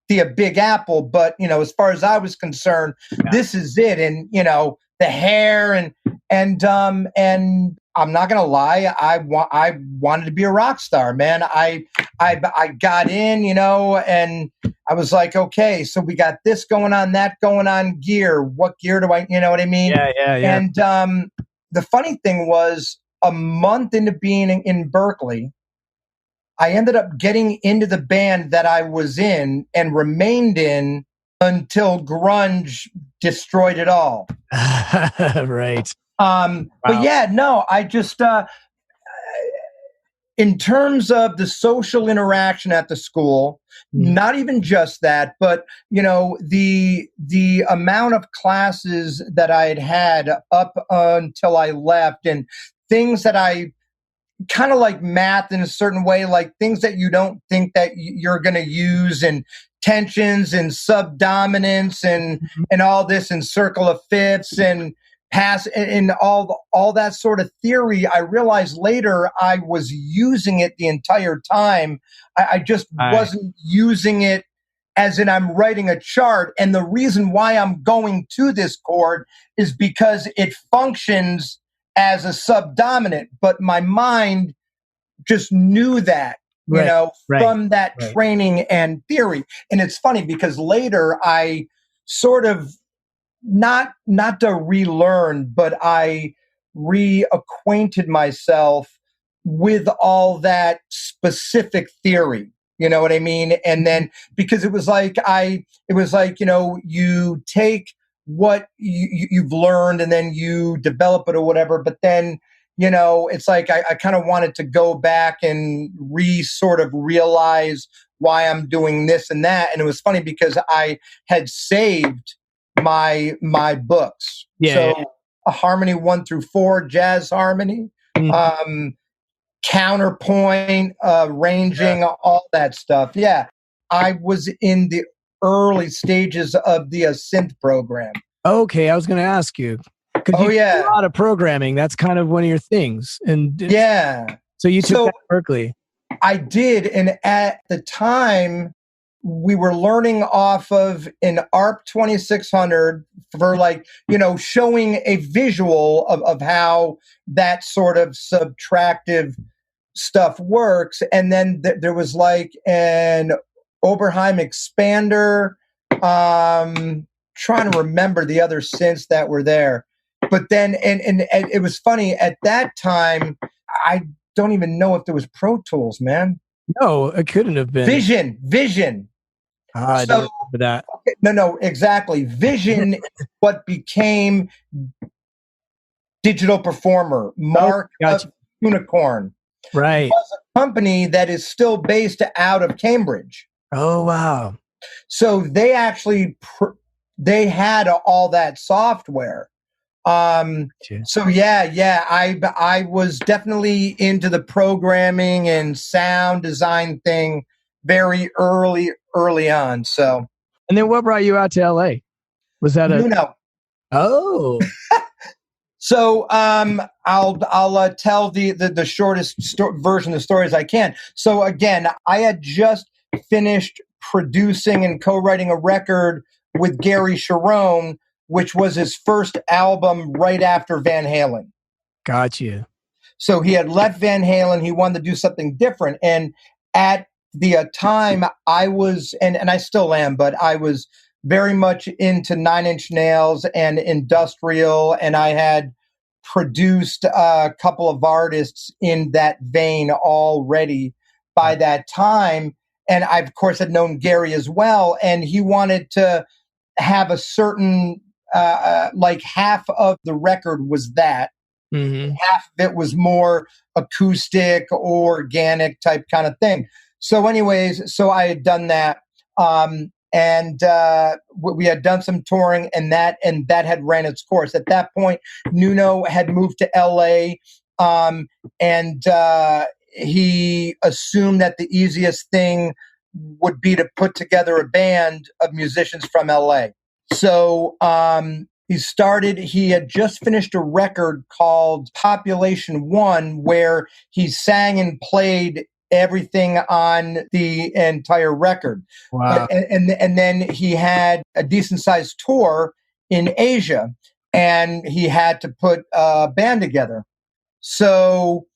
the Big Apple, but, you know, as far as I was concerned, this is it. And, you know, the hair and I'm not going to lie, I wanted to be a rock star, man. I got in, you know, and I was like, okay, so we got this going on, that going on, gear. What gear do I, you know what I mean? Yeah. And the funny thing was, a month into being in Berkeley, I ended up getting into the band that I was in and remained in until grunge destroyed it all. Right. Wow. But yeah, no, I just, in terms of the social interaction at the school, not even just that, but, you know, the amount of classes that I had up until I left and things that I kind of like math in a certain way, like things that you don't think that you're going to use, and tensions and subdominance and all this, and circle of fifths and pass and all that sort of theory. I realized later I was using it the entire time. I just wasn't using it as in I'm writing a chart. And the reason why I'm going to this chord is because it functions as a subdominant, but my mind just knew that, from that training and theory. And it's funny because later I sort of not to relearn, but I reacquainted myself with all that specific theory. You know what I mean? And then because it was like, you take what you've learned and then you develop it or whatever. But then, it's like I kind of wanted to go back and sort of realize why I'm doing this and that. And it was funny because I had saved my books. A harmony 1 through 4, jazz harmony, counterpoint, ranging, all that stuff. Yeah. I was in the early stages of the synth program. Okay, I was going to ask you. You do a lot of programming. That's kind of one of your things. And so you took that at Berkeley. I did. And at the time, we were learning off of an ARP 2600 for showing a visual of how that sort of subtractive stuff works. And then there was like an Oberheim expander. Trying to remember the other synths that were there. But then, and it was funny, at that time, I don't even know if there was Pro Tools, man. No, it couldn't have been. Vision. I don't remember that. No, exactly. Vision is what became Digital Performer, Mark of Unicorn. Right. It was a company that is still based out of Cambridge. Oh, wow. So they actually, they had all that software. So I was definitely into the programming and sound design thing very early on. So, and then what brought you out to LA? Was that Nuno? Oh, so I'll tell the shortest version of the story as I can. So again, I had just finished producing and co-writing a record with Gary Sharon, which was his first album right after Van Halen. Got you. So he had left Van Halen. He wanted to do something different. And at the time, I was, and I still am, but I was very much into Nine Inch Nails and industrial. And I had produced a couple of artists in that vein already by that time. And I, of course, had known Gary as well. And he wanted to have a certain, like half of the record was that. Mm-hmm. Half of it was more acoustic, organic type kind of thing. So anyways, so I had done that. And we had done some touring, and that had ran its course. At that point, Nuno had moved to LA, and he assumed that the easiest thing would be to put together a band of musicians from LA. So he had just finished a record called Population One, where he sang and played everything on the entire record. Wow. And then he had a decent sized tour in Asia, and he had to put a band together. So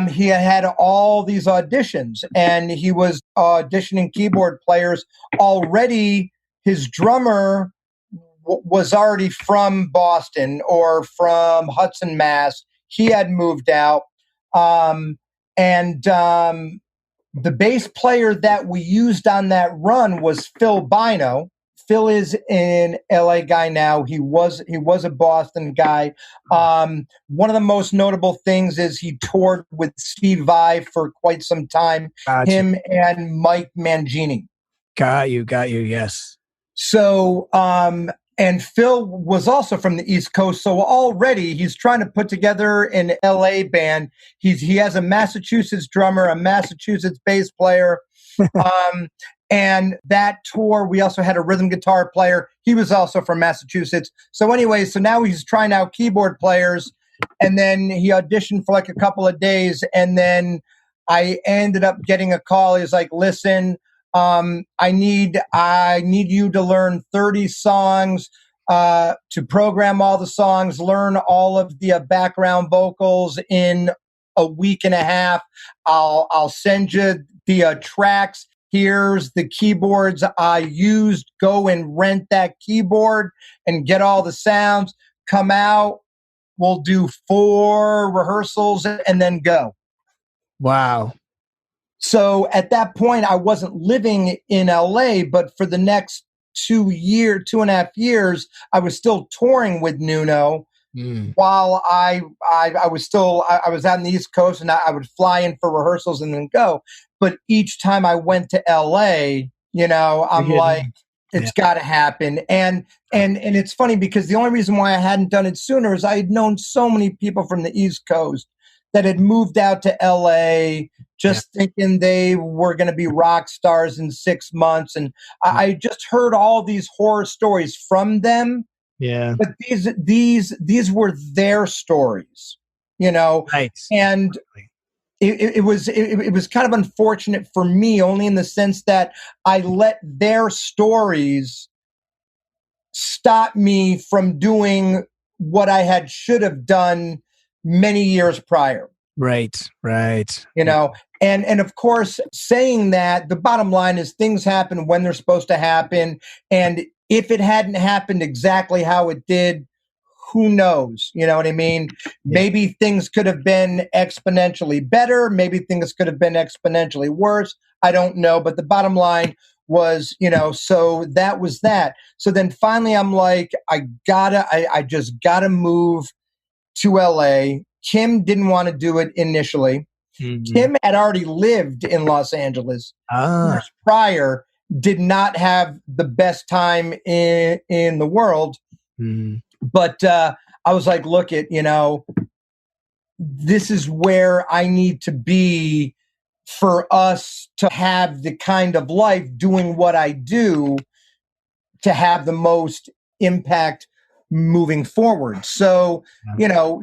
he had all these auditions, and he was auditioning keyboard players already. His drummer was already from Boston or from Hudson, Mass. He had moved out. And the bass player that we used on that run was Phil Bino. Phil is an LA guy now. He was a Boston guy. One of the most notable things is he toured with Steve Vai for quite some time. Gotcha. Him and Mike Mangini. Got you. Yes. So, And Phil was also from the East Coast, so already he's trying to put together an LA band. He has a Massachusetts drummer, a Massachusetts bass player, and that tour we also had a rhythm guitar player. He was also from Massachusetts. So anyway, so now he's trying out keyboard players, and then he auditioned for like a couple of days, and then I ended up getting a call. He's like, "Listen, I need you to learn 30 songs, to program all the songs, learn all of the background vocals in a week and a half. I'll send you the tracks. Here's the keyboards I used. Go and rent that keyboard and get all the sounds. Come out. We'll do 4 rehearsals and then go." Wow. So at that point, I wasn't living in LA, but for the next 2.5 years, I was still touring with Nuno. While I was out on the East Coast, and I would fly in for rehearsals and then go. But each time I went to LA, I'm like, it's got to happen. And it's funny because the only reason why I hadn't done it sooner is I had known so many people from the East Coast that had moved out to LA just thinking they were going to be rock stars in 6 months. And I just heard all these horror stories from them. Yeah. But these were their stories, Right. And it was kind of unfortunate for me, only in the sense that I let their stories stop me from doing what I should have done many years prior. Right. And of course, saying that, the bottom line is things happen when they're supposed to happen. And if it hadn't happened exactly how it did, who knows? You know what I mean? Yeah. Maybe things could have been exponentially better. Maybe things could have been exponentially worse. I don't know. But the bottom line was, so that was that. So then finally I'm like, I just gotta move to LA. Kim didn't want to do it initially. Mm-hmm. Kim had already lived in Los Angeles years prior, did not have the best time in the world. Mm-hmm. But I was like, look, this is where I need to be for us to have the kind of life doing what I do to have the most impact moving forward. So,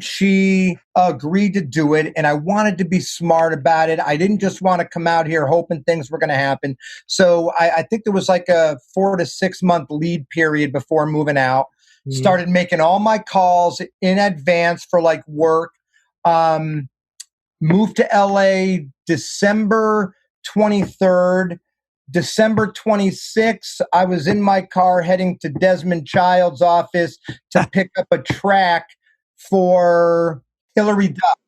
she agreed to do it, and I wanted to be smart about it. I didn't just want to come out here hoping things were going to happen. So I think there was like a 4 to 6 month lead period before moving out. Mm-hmm. Started making all my calls in advance for like work. Moved to LA December 23rd. December 26th, I was in my car heading to Desmond Child's office to pick up a track for Hillary Duff.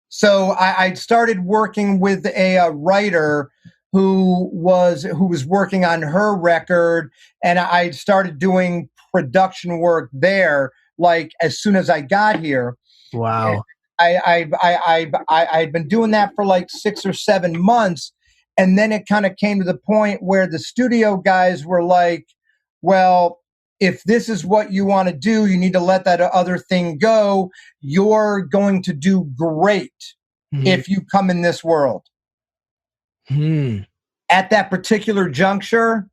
So I started working with a writer who was working on her record, and I started doing production work there. Like as soon as I got here. Wow! I'd been doing that for like 6 or 7 months. And then it kind of came to the point where the studio guys were like, well, if this is what you want to do, you need to let that other thing go. You're going to do great if you come in this world. At that particular juncture,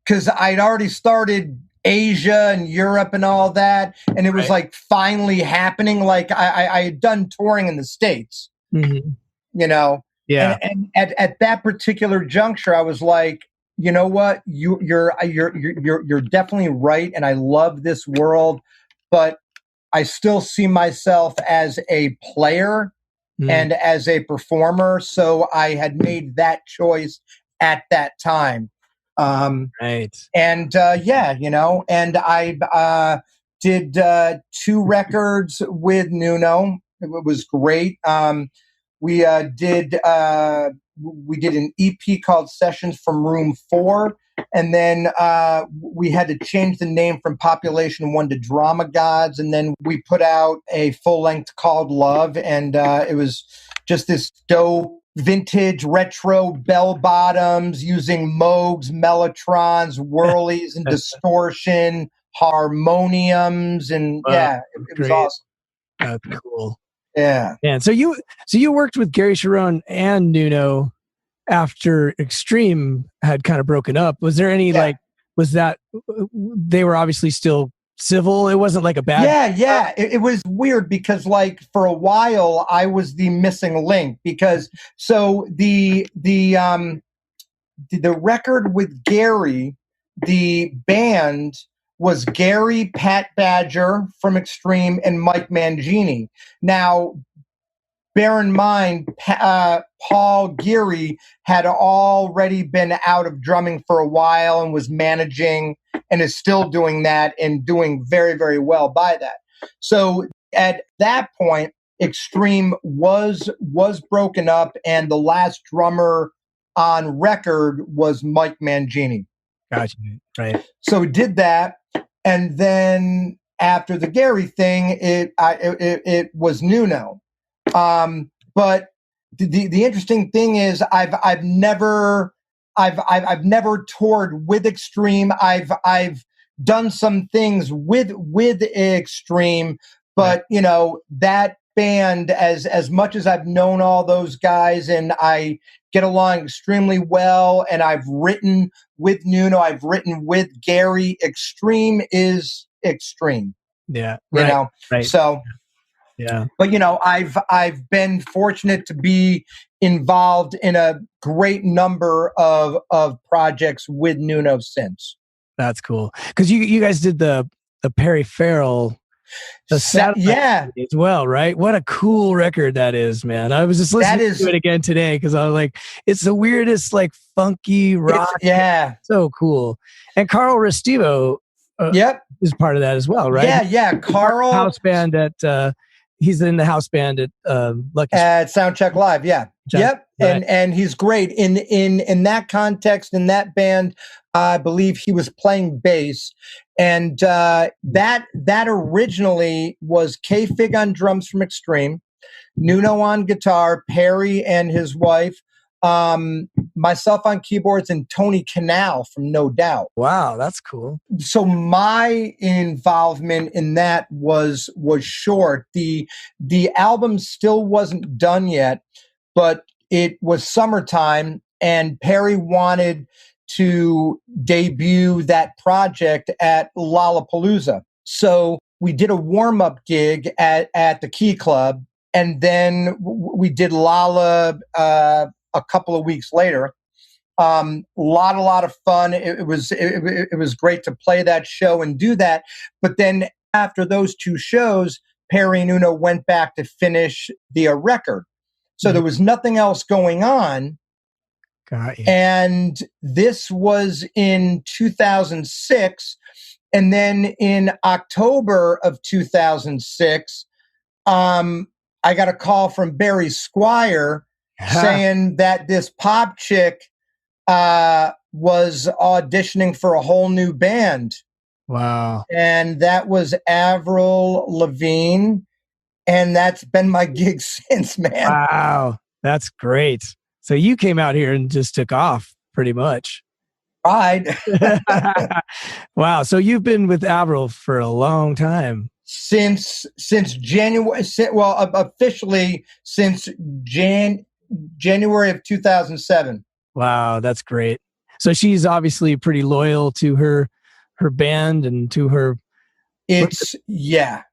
because I'd already started Asia and Europe and all that, and it was like finally happening. Like I had done touring in the States, Yeah. And at that particular juncture, I was like, you know what? You're definitely right, and I love this world, but I still see myself as a player and as a performer. So I had made that choice at that time. Right. And and I did 2 records with Nuno. It was great. We did an EP called Sessions from Room 4, and then we had to change the name from Population 1 to Drama Gods, and then we put out a full length called Love, and it was just this dope vintage retro bell bottoms using Moogs, Mellotrons, whirlies, and distortion, harmoniums, and it was awesome. That's cool. Yeah. And so you worked with Gary Cherone and Nuno after Extreme had kind of broken up. Was there any was that they were obviously still civil? It wasn't like a bad. Yeah. It was weird because like for a while I was the missing link because so the record with Gary, the band was Gary, Pat Badger from Extreme, and Mike Mangini. Now, bear in mind, Paul Geary had already been out of drumming for a while and was managing and is still doing that and doing very, very well by that. So at that point, Extreme was broken up, and the last drummer on record was Mike Mangini. Gotcha. Right. So we did that, and then after the Gary thing, it was Nuno. But the interesting thing is, I've never toured with Extreme. I've done some things with Extreme, but you know that band, as much as I've known all those guys and I get along extremely well, and I've written with Nuno, I've written with Gary. Extreme is Extreme. Yeah. You know. Right. So. Yeah. But you know, I've been fortunate to be involved in a great number of projects with Nuno since. That's cool. Because you guys did the Perry Farrell as well, right? What a cool record that is, man. I was just listening to it again today because I was like, it's the weirdest, like funky rock. So cool. And Carl Restivo is part of that as well, right? Yeah. Carl, house band at he's in the house band at Lucky at Soundcheck Live. Yeah. Yep. Right. And he's great in that context, in that band. I believe he was playing bass, and that originally was K-Fig on drums from Extreme, Nuno on guitar, Perry and his wife, myself on keyboards, and Tony Canal from No Doubt. Wow, that's cool. So my involvement in that was short. The album still wasn't done yet, but it was summertime, and Perry wanted to debut that project at Lollapalooza. So we did a warm-up gig at the Key Club, and then we did Lolla a couple of weeks later. Lot of fun. It was great to play that show and do that. But then after those two shows, Perry and Nuno went back to finish the record. So there was nothing else going on. Got you. And this was in 2006. And then in October of 2006, I got a call from Barry Squire saying that this pop chick was auditioning for a whole new band. Wow. And that was Avril Lavigne. And that's been my gig since, man. Wow. That's great. So you came out here and just took off pretty much. Right. Wow. So you've been with Avril for a long time. Since January, well, officially since January of 2007. Wow, that's great. So she's obviously pretty loyal to her band and to her. Yeah.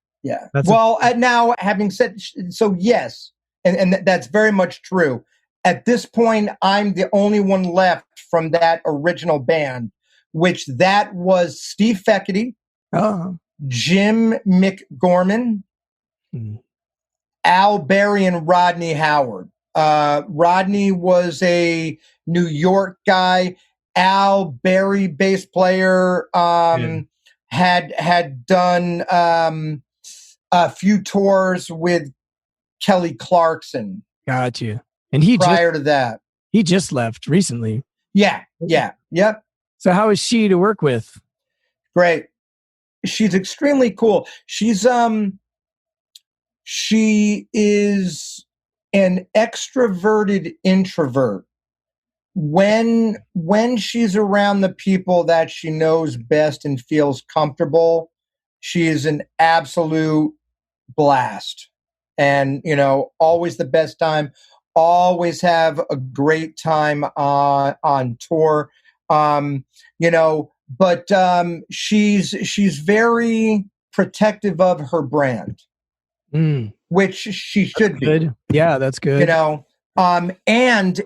Well, now having said so, yes, and that's very much true. At this point, I'm the only one left from that original band, which that was Steve Feckety, Jim McGorman, Al Berry, and Rodney Howard. Rodney was a New York guy. Al Berry, bass player, had done a few tours with Kelly Clarkson. Got you. And to that, he just left recently. Yeah. Yep. So how is she to work with? Great. She's extremely cool. She is an extroverted introvert, when she's around the people that she knows best and feels comfortable, she is an absolute blast. And, always the best time, always have a great time on tour. But she's very protective of her brand, which she should be. Yeah, that's good. And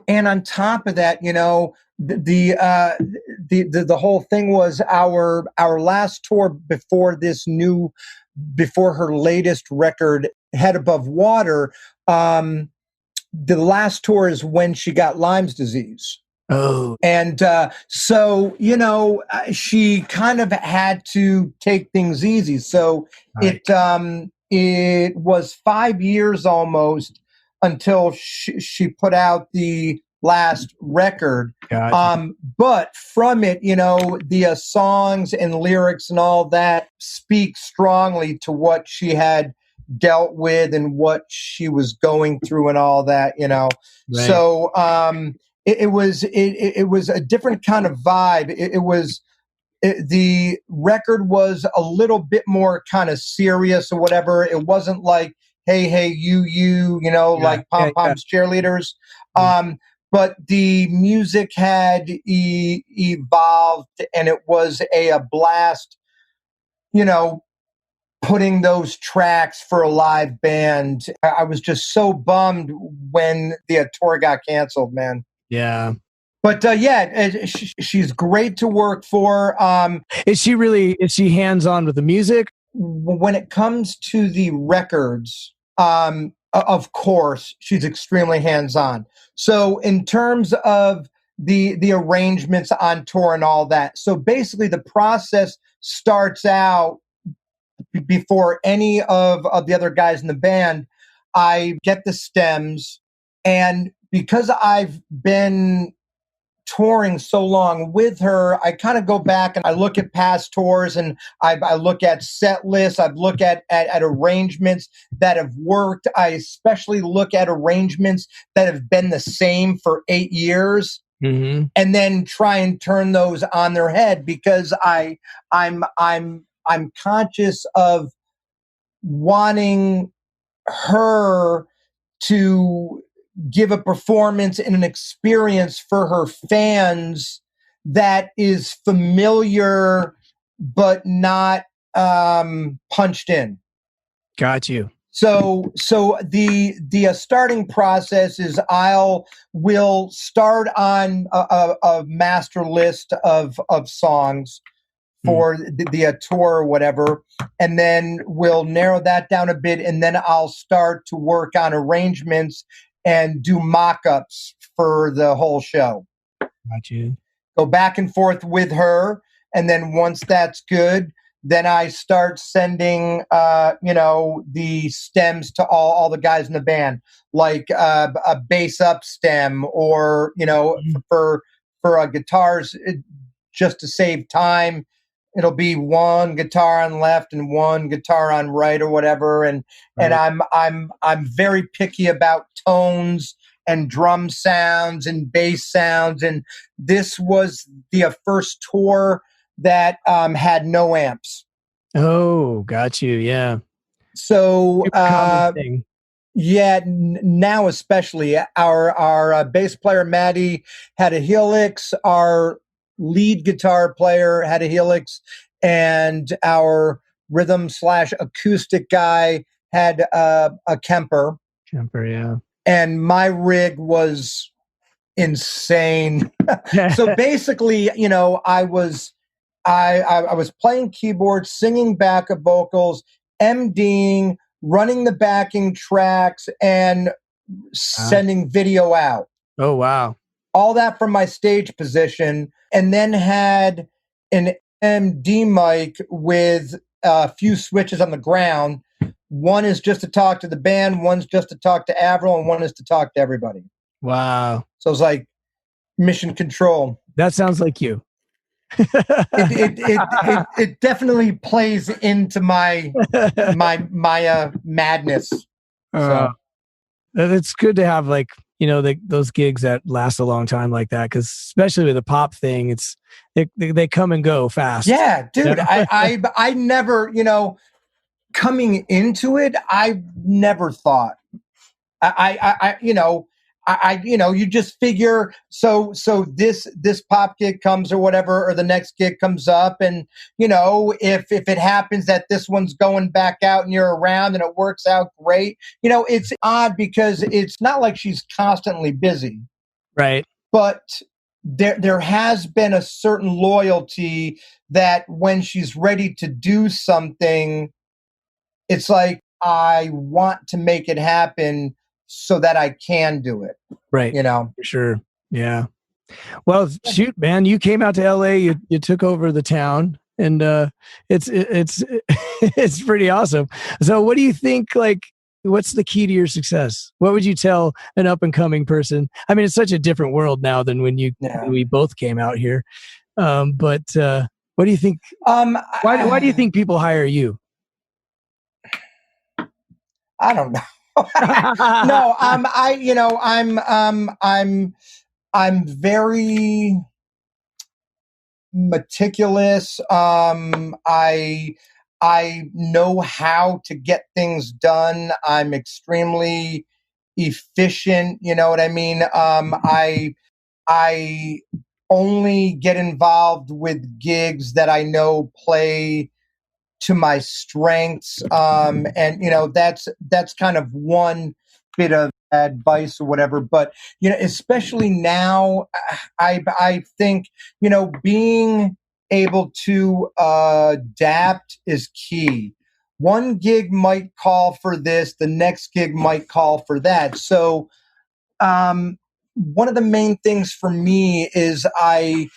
on top of that, the whole thing was our last tour before her latest record, Head Above Water. The last tour is when she got Lyme's disease. Oh. And so, she kind of had to take things easy. So right. It was 5 years almost until she put out the last record. Gotcha. But from it, the songs and lyrics and all that speak strongly to what she had dealt with and what she was going through and all that, Right. So it was a different kind of vibe. The record was a little bit more kind of serious or whatever. It wasn't like, hey, you, like pom-poms cheerleaders. But the music had evolved, and it was a blast, putting those tracks for a live band. I was just so bummed when the tour got canceled, man. Yeah. But she's great to work for. Is she hands-on with the music? When it comes to the records, of course, she's extremely hands-on. So in terms of the arrangements on tour and all that, so basically the process starts out before any of the other guys in the band. I get the stems, and because I've been touring so long with her, I kind of go back and I look at past tours, and I look at set lists. I've looked at arrangements that have worked. I especially look at arrangements that have been the same for 8 years, and then try and turn those on their head, because I'm conscious of wanting her to give a performance and an experience for her fans that is familiar but not punched in. Got you. So the starting process is we'll start on a master list of songs for the tour or whatever, and then we'll narrow that down a bit, and then I'll start to work on arrangements and do mock-ups for the whole show. Got you. Go back and forth with her, and then once that's good, then I start sending the stems to all the guys in the band, like a bass up stem, or for guitars, just to save time. It'll be one guitar on left and one guitar on right or whatever. And I'm very picky about tones and drum sounds and bass sounds. And this was the first tour that had no amps. Oh, got you. Yeah. So now especially our bass player Maddie had a Helix. Our lead guitar player had a Helix, and our rhythm/acoustic guy had a Kemper. Yeah. And my rig was insane. So basically, I was playing keyboards, singing backup vocals, MDing, running the backing tracks, and sending video out. Oh, wow. All that from my stage position, and then had an MD mic with a few switches on the ground. One is just to talk to the band, one's just to talk to Avril, and one is to talk to everybody. Wow. So it's like mission control. That sounds like you. It definitely plays into my madness. So. It's good to have, like, those gigs that last a long time like that, because especially with the pop thing, they come and go fast. Yeah, dude. I never, coming into it, I never thought. You just figure so this pop gig comes or whatever, or the next gig comes up, and if it happens that this one's going back out and you're around and it works out great. It's odd because it's not like she's constantly busy, right? But there has been a certain loyalty that when she's ready to do something, it's like, I want to make it happen so that I can do it. Right. For sure. Yeah. Well, shoot, man, you came out to LA, you took over the town, and it's it's pretty awesome. So what do you think, what's the key to your success? What would you tell an up and coming person? I mean, it's such a different world now than when we both came out here. But what do you think? Why do you think people hire you? I don't know. No, I'm very meticulous. I know how to get things done. I'm extremely efficient. You know what I mean? I only get involved with gigs that I know play to my strengths. And that's kind of one bit of advice or whatever. But, especially now, I think, being able to adapt is key. One gig might call for this, the next gig might call for that. So, one of the main things for me is I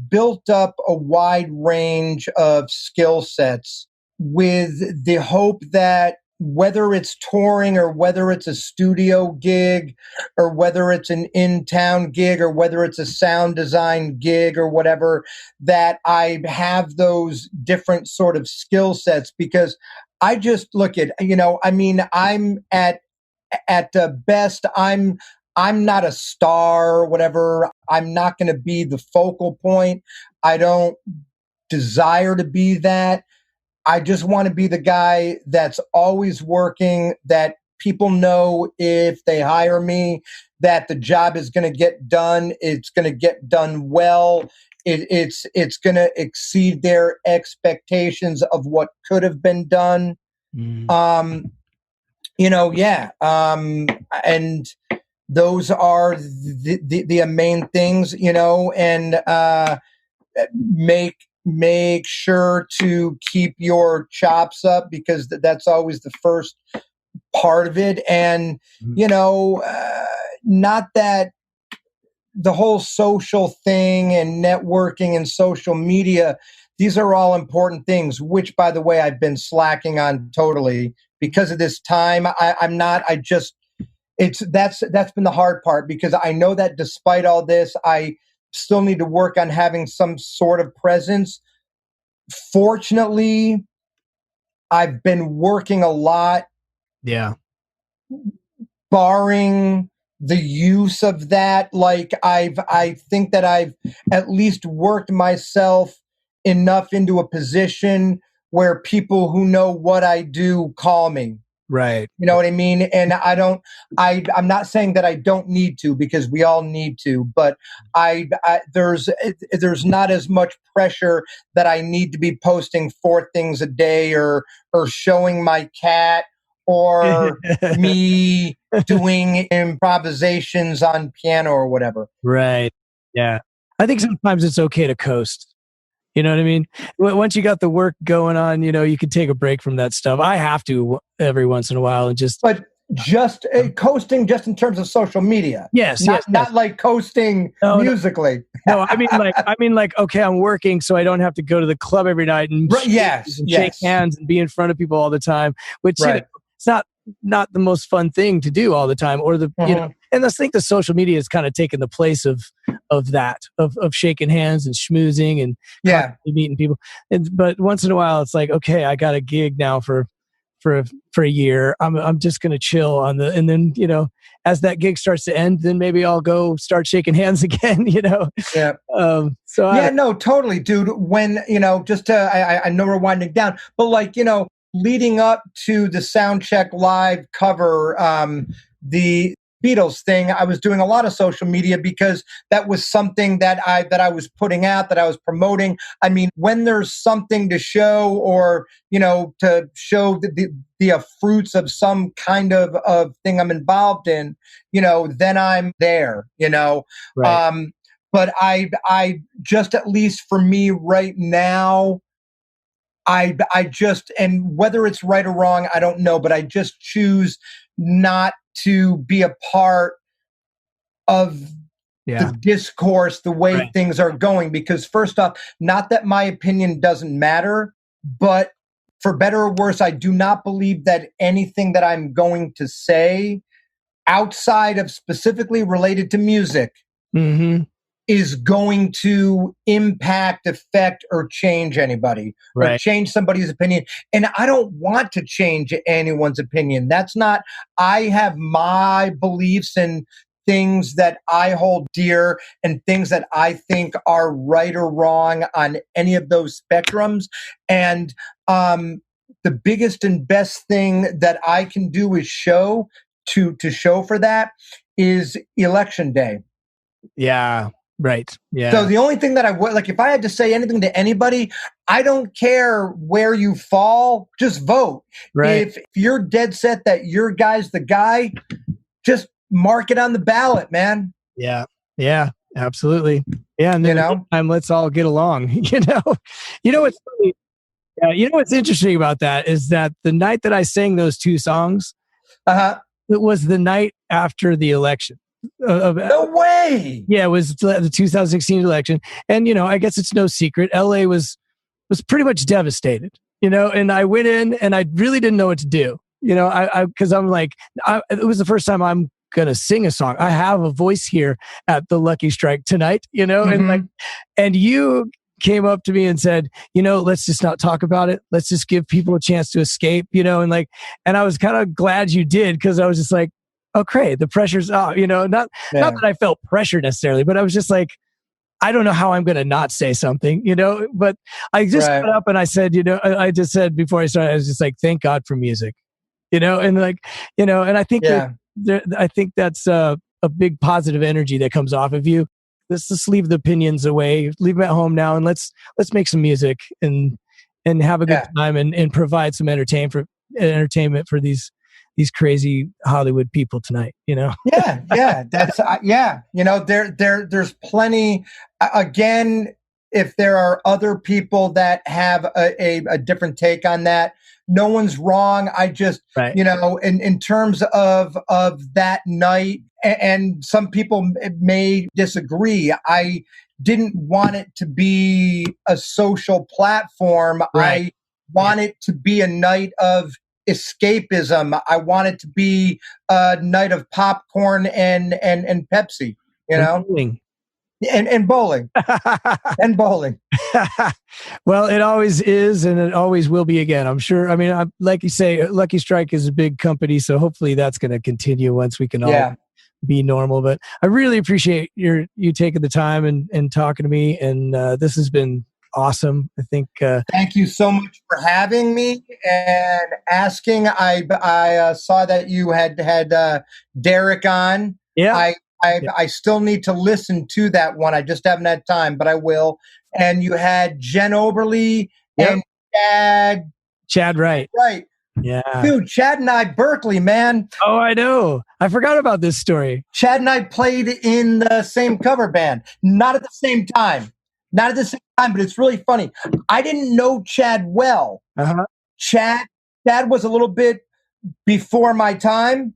built up a wide range of skill sets with the hope that whether it's touring or whether it's a studio gig or whether it's an in-town gig or whether it's a sound design gig or whatever, that I have those different sort of skill sets, because I just look at, I'm at the best, I'm not a star or whatever. I'm not going to be the focal point. I don't desire to be that. I just want to be the guy that's always working, that people know if they hire me, that the job is going to get done. It's going to get done well. It's going to exceed their expectations of what could have been done. And those are the main things, and make sure to keep your chops up, because that's always the first part of it. And, not that the whole social thing and networking and social media, these are all important things, which, by the way, I've been slacking on totally because of this time. That's been the hard part, because I know that despite all this, I still need to work on having some sort of presence. Fortunately, I've been working a lot. Yeah. Barring the use of that, I think that I've at least worked myself enough into a position where people who know what I do call me. Right. You know what I mean? And I'm not saying that I don't need to, because we all need to, but there's not as much pressure that I need to be posting 4 things a day or showing my cat or me doing improvisations on piano or whatever. Right. Yeah. I think sometimes it's okay to coast. You know what I mean? Once you got the work going on, you can take a break from that stuff. I have to every once in a while and just... But just coasting just in terms of social media. Yes. Not like coasting musically. No, I mean like, okay, I'm working, so I don't have to go to the club every night and shake hands and be in front of people all the time, which it's not the most fun thing to do all the time, or and I think the social media has kind of taken the place of that, of shaking hands and schmoozing and meeting people. But once in a while, it's like, okay, I got a gig now for for a year. I'm just going to chill on and then, as that gig starts to end, then maybe I'll go start shaking hands again, Yeah. No, totally, dude. When, just I know we're winding down, but like, leading up to the Soundcheck Live cover, the Beatles thing, I was doing a lot of social media because that was something that I was putting out, that I was promoting. I mean, when there's something to show, or to show the fruits of some kind of thing I'm involved in, then I'm there. Right. But I just, at least for me right now, I just, and whether it's right or wrong, I don't know, but I just choose not to be a part of the discourse, the way things are going. Because first off, not that my opinion doesn't matter, but for better or worse, I do not believe that anything that I'm going to say outside of specifically related to music is going to impact, affect, or change anybody, or change somebody's opinion. And I don't want to change anyone's opinion. That's not, I have my beliefs and things that I hold dear, and things that I think are right or wrong on any of those spectrums. And the biggest and best thing that I can do is show for that is election day. Yeah. Right. Yeah. So the only thing that I would like, if I had to say anything to anybody, I don't care where you fall, just vote. Right. If you're dead set that your guy's the guy, just mark it on the ballot, man. Yeah. Yeah. Absolutely. Yeah. And then let's all get along. You know what's funny? What's interesting about that is that the night that I sang those two songs, it was the night after the election. No way. Yeah, it was the 2016 election, and I guess it's no secret, LA was pretty much devastated. And I went in and I really didn't know what to do. Because I'm like, it was the first time I'm gonna sing a song. I have a voice here at the Lucky Strike tonight. And you came up to me and said, let's just not talk about it. Let's just give people a chance to escape. And I was kind of glad you did, because I was just like, okay, the pressure's off, not that I felt pressure necessarily, but I was just like, I don't know how I'm going to not say something, but I just got up and I said, I just said before I started, I was just like, thank God for music, and like, and I think I think that's a big positive energy that comes off of you. Let's just leave the opinions away, leave them at home now, and let's make some music and have a good time and provide some entertainment for these crazy Hollywood people tonight, That's there's plenty. Again, if there are other people that have a different take on that, no one's wrong. I just, in terms of that night, and some people may disagree, I didn't want it to be a social platform. I want it to be a night of escapism. I want it to be a night of popcorn and Pepsi, and bowling. And bowling. And bowling. Well, it always is, and it always will be again, I'm sure. I mean, like you say, Lucky Strike is a big company, so hopefully that's going to continue once we can all be normal. But I really appreciate you taking the time and talking to me, and this has been awesome. I think. Thank you so much for having me and asking. I saw that you had Derek on. Yeah. I still need to listen to that one. I just haven't had time, but I will. And you had Jen Oberly and Chad Wright. Right. Yeah. Dude, Chad and I, Berkeley, man. Oh, I know. I forgot about this story. Chad and I played in the same cover band. Not at the same time. But it's really funny. I didn't know Chad well. Chad was a little bit before my time,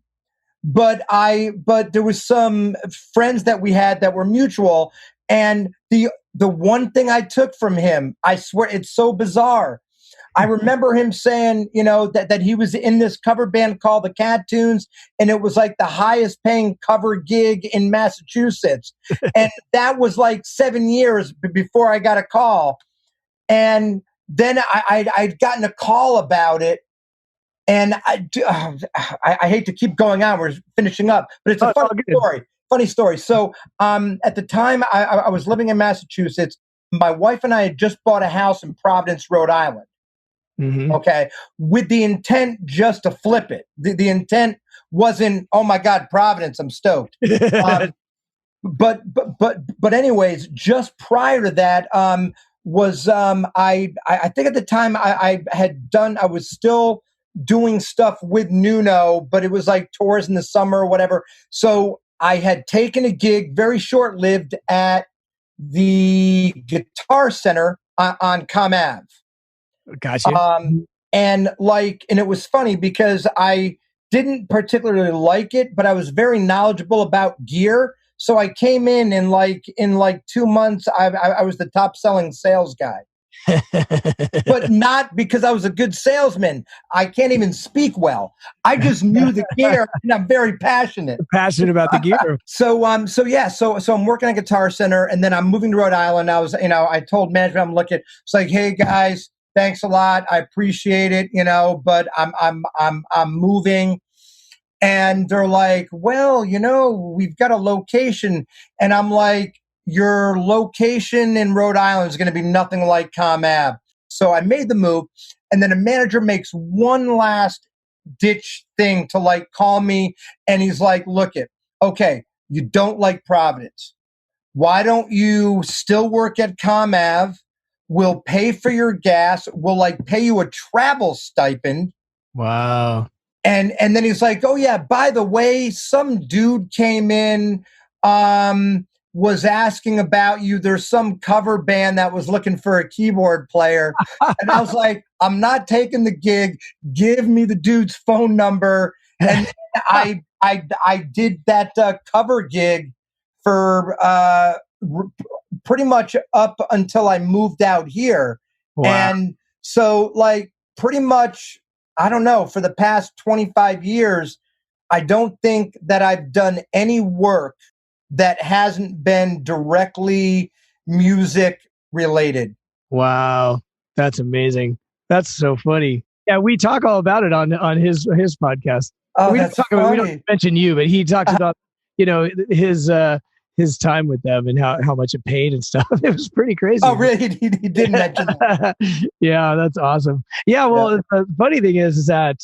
but there was some friends that we had that were mutual, and the one thing I took from him, I swear it's so bizarre. I remember him saying, that he was in this cover band called the Cat Tunes, and it was like the highest paying cover gig in Massachusetts. And that was like 7 years before I got a call. And then I'd gotten a call about it. And I hate to keep going on. We're finishing up, but it's a funny story. Funny story. So at the time I was living in Massachusetts. My wife and I had just bought a house in Providence, Rhode Island. Mm-hmm. Okay. With the intent just to flip it. The intent wasn't, oh my God, Providence, I'm stoked. But anyways, just prior to that, I think at the time I was still doing stuff with Nuno, but it was like tours in the summer or whatever. So I had taken a gig, very short-lived, at the Guitar Center on Com Ave. Gotcha. And it was funny because I didn't particularly like it, but I was very knowledgeable about gear. So I came in and in 2 months, I was the top selling sales guy. But not because I was a good salesman. I can't even speak well. I just knew the gear, and I'm very passionate. Passionate about the gear. So I'm working at Guitar Center, and then I'm moving to Rhode Island. I told management, I'm looking. It's like, hey guys, thanks a lot. I appreciate it, but I'm moving. And they're like, well, we've got a location. And I'm like, your location in Rhode Island is going to be nothing like Com Ave. So I made the move. And then a manager makes one last ditch thing to call me. And he's like, okay, you don't like Providence. Why don't you still work at Com Ave? We'll pay for your gas. We'll pay you a travel stipend. Wow. And then he's like, oh yeah, by the way, some dude came in, was asking about you. There's some cover band that was looking for a keyboard player. And I was like, I'm not taking the gig. Give me the dude's phone number. And I did that cover gig for pretty much up until I moved out here. Wow. And so pretty much, I don't know, for the past 25 years, I don't think that I've done any work that hasn't been directly music related. Wow. That's amazing. That's so funny. Yeah, we talk all about it on his podcast. Oh, we that's funny. We don't mention you, but he talks about, his time with them and how much it paid and stuff. It was pretty crazy. Oh, really? He did mention that. Yeah, that's awesome. Yeah, well, yeah. The funny thing is that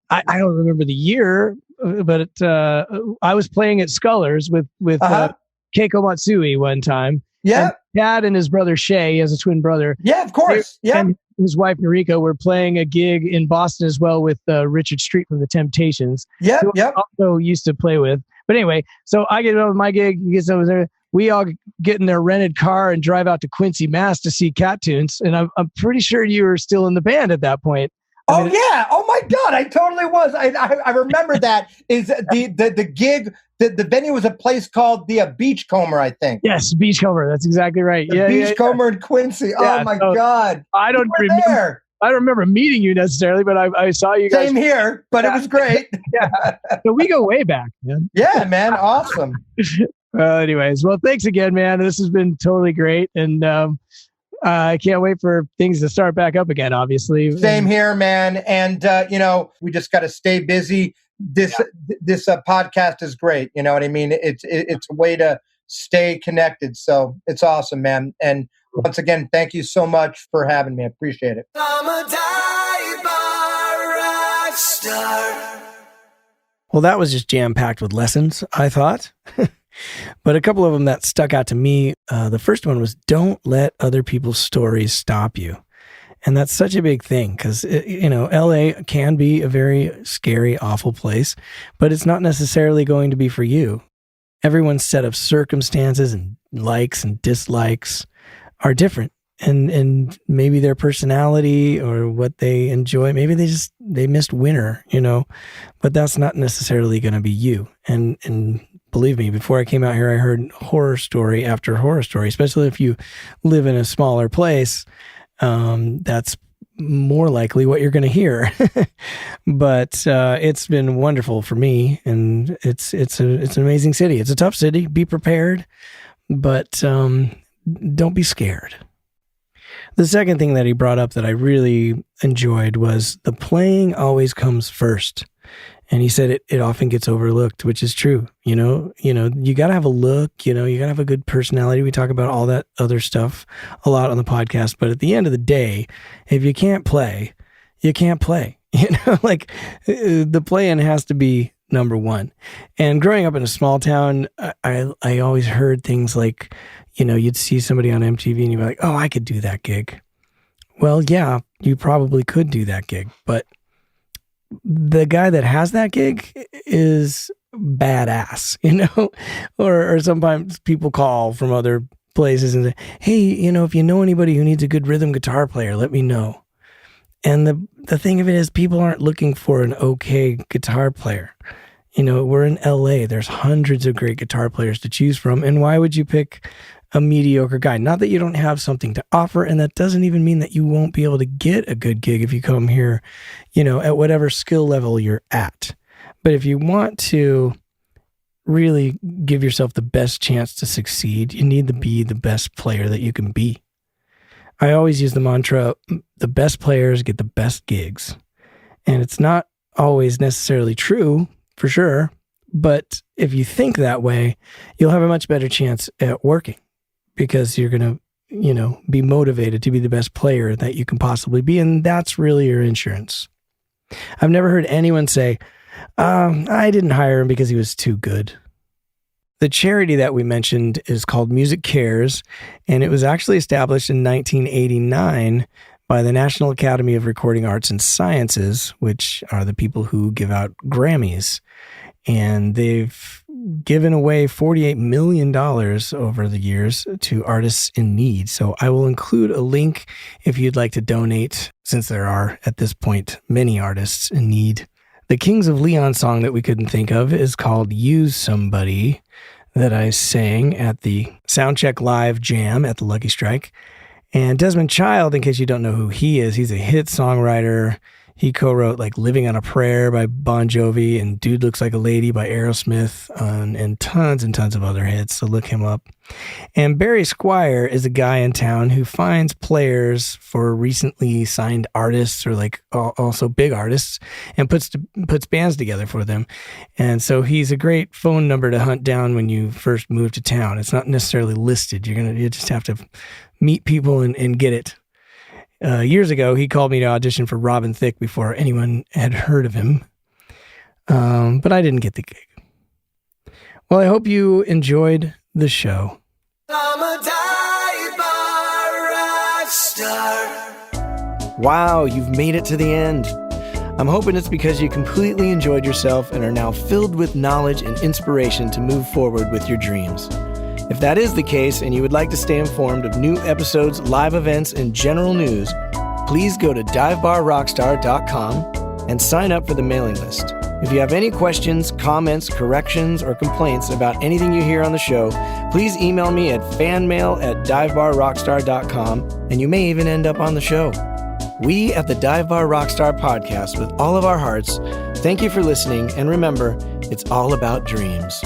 I don't remember the year, but I was playing at Scullers with Keiko Matsui one time. Yeah. Dad and his brother Shay, he has a twin brother. Yeah, of course. Yeah. And his wife Noriko were playing a gig in Boston as well with Richard Street from the Temptations. Yeah, who I also used to play with. But anyway, so I get over my gig, he gets over there. We all get in their rented car and drive out to Quincy, Mass to see Cat Tunes. And I'm pretty sure you were still in the band at that point. Yeah. Oh my God. I totally was. I remember that is the gig. The venue was a place called the Beachcomber, I think. Yes, Beachcomber. That's exactly right. The Beachcomber in Quincy. Yeah, oh my God. I don't remember. I don't remember meeting you necessarily, but I saw you guys. Same here, but it was great. Yeah. So we go way back, man. Yeah, man. Awesome. Anyways, well, thanks again, man. This has been totally great. And I can't wait for things to start back up again, obviously. Same here, man. And, we just got to stay busy. This podcast is great. You know what I mean? It's a way to stay connected. So it's awesome, man. And once again, thank you so much for having me. I appreciate it. I'm a rock star. Well, that was just jam-packed with lessons, I thought. But a couple of them that stuck out to me. The first one was, don't let other people's stories stop you. And that's such a big thing because, LA can be a very scary, awful place, but it's not necessarily going to be for you. Everyone's set of circumstances and likes and dislikes are different. And maybe their personality or what they enjoy, maybe they missed winter, but that's not necessarily going to be you. And believe me, before I came out here, I heard horror story after horror story, especially if you live in a smaller place. That's more likely what you're going to hear. But it's been wonderful for me, and it's an amazing city. It's a tough city. Be prepared, but don't be scared. The second thing that he brought up that I really enjoyed was the playing always comes first. And he said it often gets overlooked, which is true. You got to have a look, you got to have a good personality. We talk about all that other stuff a lot on the podcast. But at the end of the day, if you can't play, you can't play. Like the playing has to be number one. And growing up in a small town, I always heard things like, you'd see somebody on MTV and you'd be like, oh, I could do that gig. Well, yeah, you probably could do that gig, but the guy that has that gig is badass, or sometimes people call from other places and say, hey, if you know anybody who needs a good rhythm guitar player, let me know. And the thing of it is, people aren't looking for an okay guitar player. We're in LA. There's hundreds of great guitar players to choose from. And why would you pick a mediocre guy? Not that you don't have something to offer, and that doesn't even mean that you won't be able to get a good gig if you come here, at whatever skill level you're at. But if you want to really give yourself the best chance to succeed, you need to be the best player that you can be. I always use the mantra, the best players get the best gigs. And it's not always necessarily true, for sure. But if you think that way, you'll have a much better chance at working, because you're going to, be motivated to be the best player that you can possibly be. And that's really your insurance. I've never heard anyone say, I didn't hire him because he was too good. The charity that we mentioned is called Music Cares, and it was actually established in 1989 by the National Academy of Recording Arts and Sciences, which are the people who give out Grammys. And they've given away $48 million over the years to artists in need. So I will include a link if you'd like to donate, since there are, at this point, many artists in need. The Kings of Leon song that we couldn't think of is called Use Somebody, that I sang at the Soundcheck Live Jam at the Lucky Strike. And Desmond Child, in case you don't know who he is, he's a hit songwriter. He co-wrote like Living on a Prayer by Bon Jovi and Dude Looks Like a Lady by Aerosmith, and tons of other hits, so look him up. And Barry Squire is a guy in town who finds players for recently signed artists, or like also big artists, and puts bands together for them. And so he's a great phone number to hunt down when you first move to town. It's not necessarily listed. You just have to meet people and get it. Years ago, he called me to audition for Robin Thicke before anyone had heard of him. But I didn't get the gig. Well, I hope you enjoyed the show. I'm a dive bar rock star. Wow, you've made it to the end. I'm hoping it's because you completely enjoyed yourself and are now filled with knowledge and inspiration to move forward with your dreams. If that is the case and you would like to stay informed of new episodes, live events, and general news, please go to divebarrockstar.com and sign up for the mailing list. If you have any questions, comments, corrections, or complaints about anything you hear on the show, please email me at fanmail@divebarrockstar.com, and you may even end up on the show. We at the Dive Bar Rockstar podcast, with all of our hearts, thank you for listening, and remember, it's all about dreams.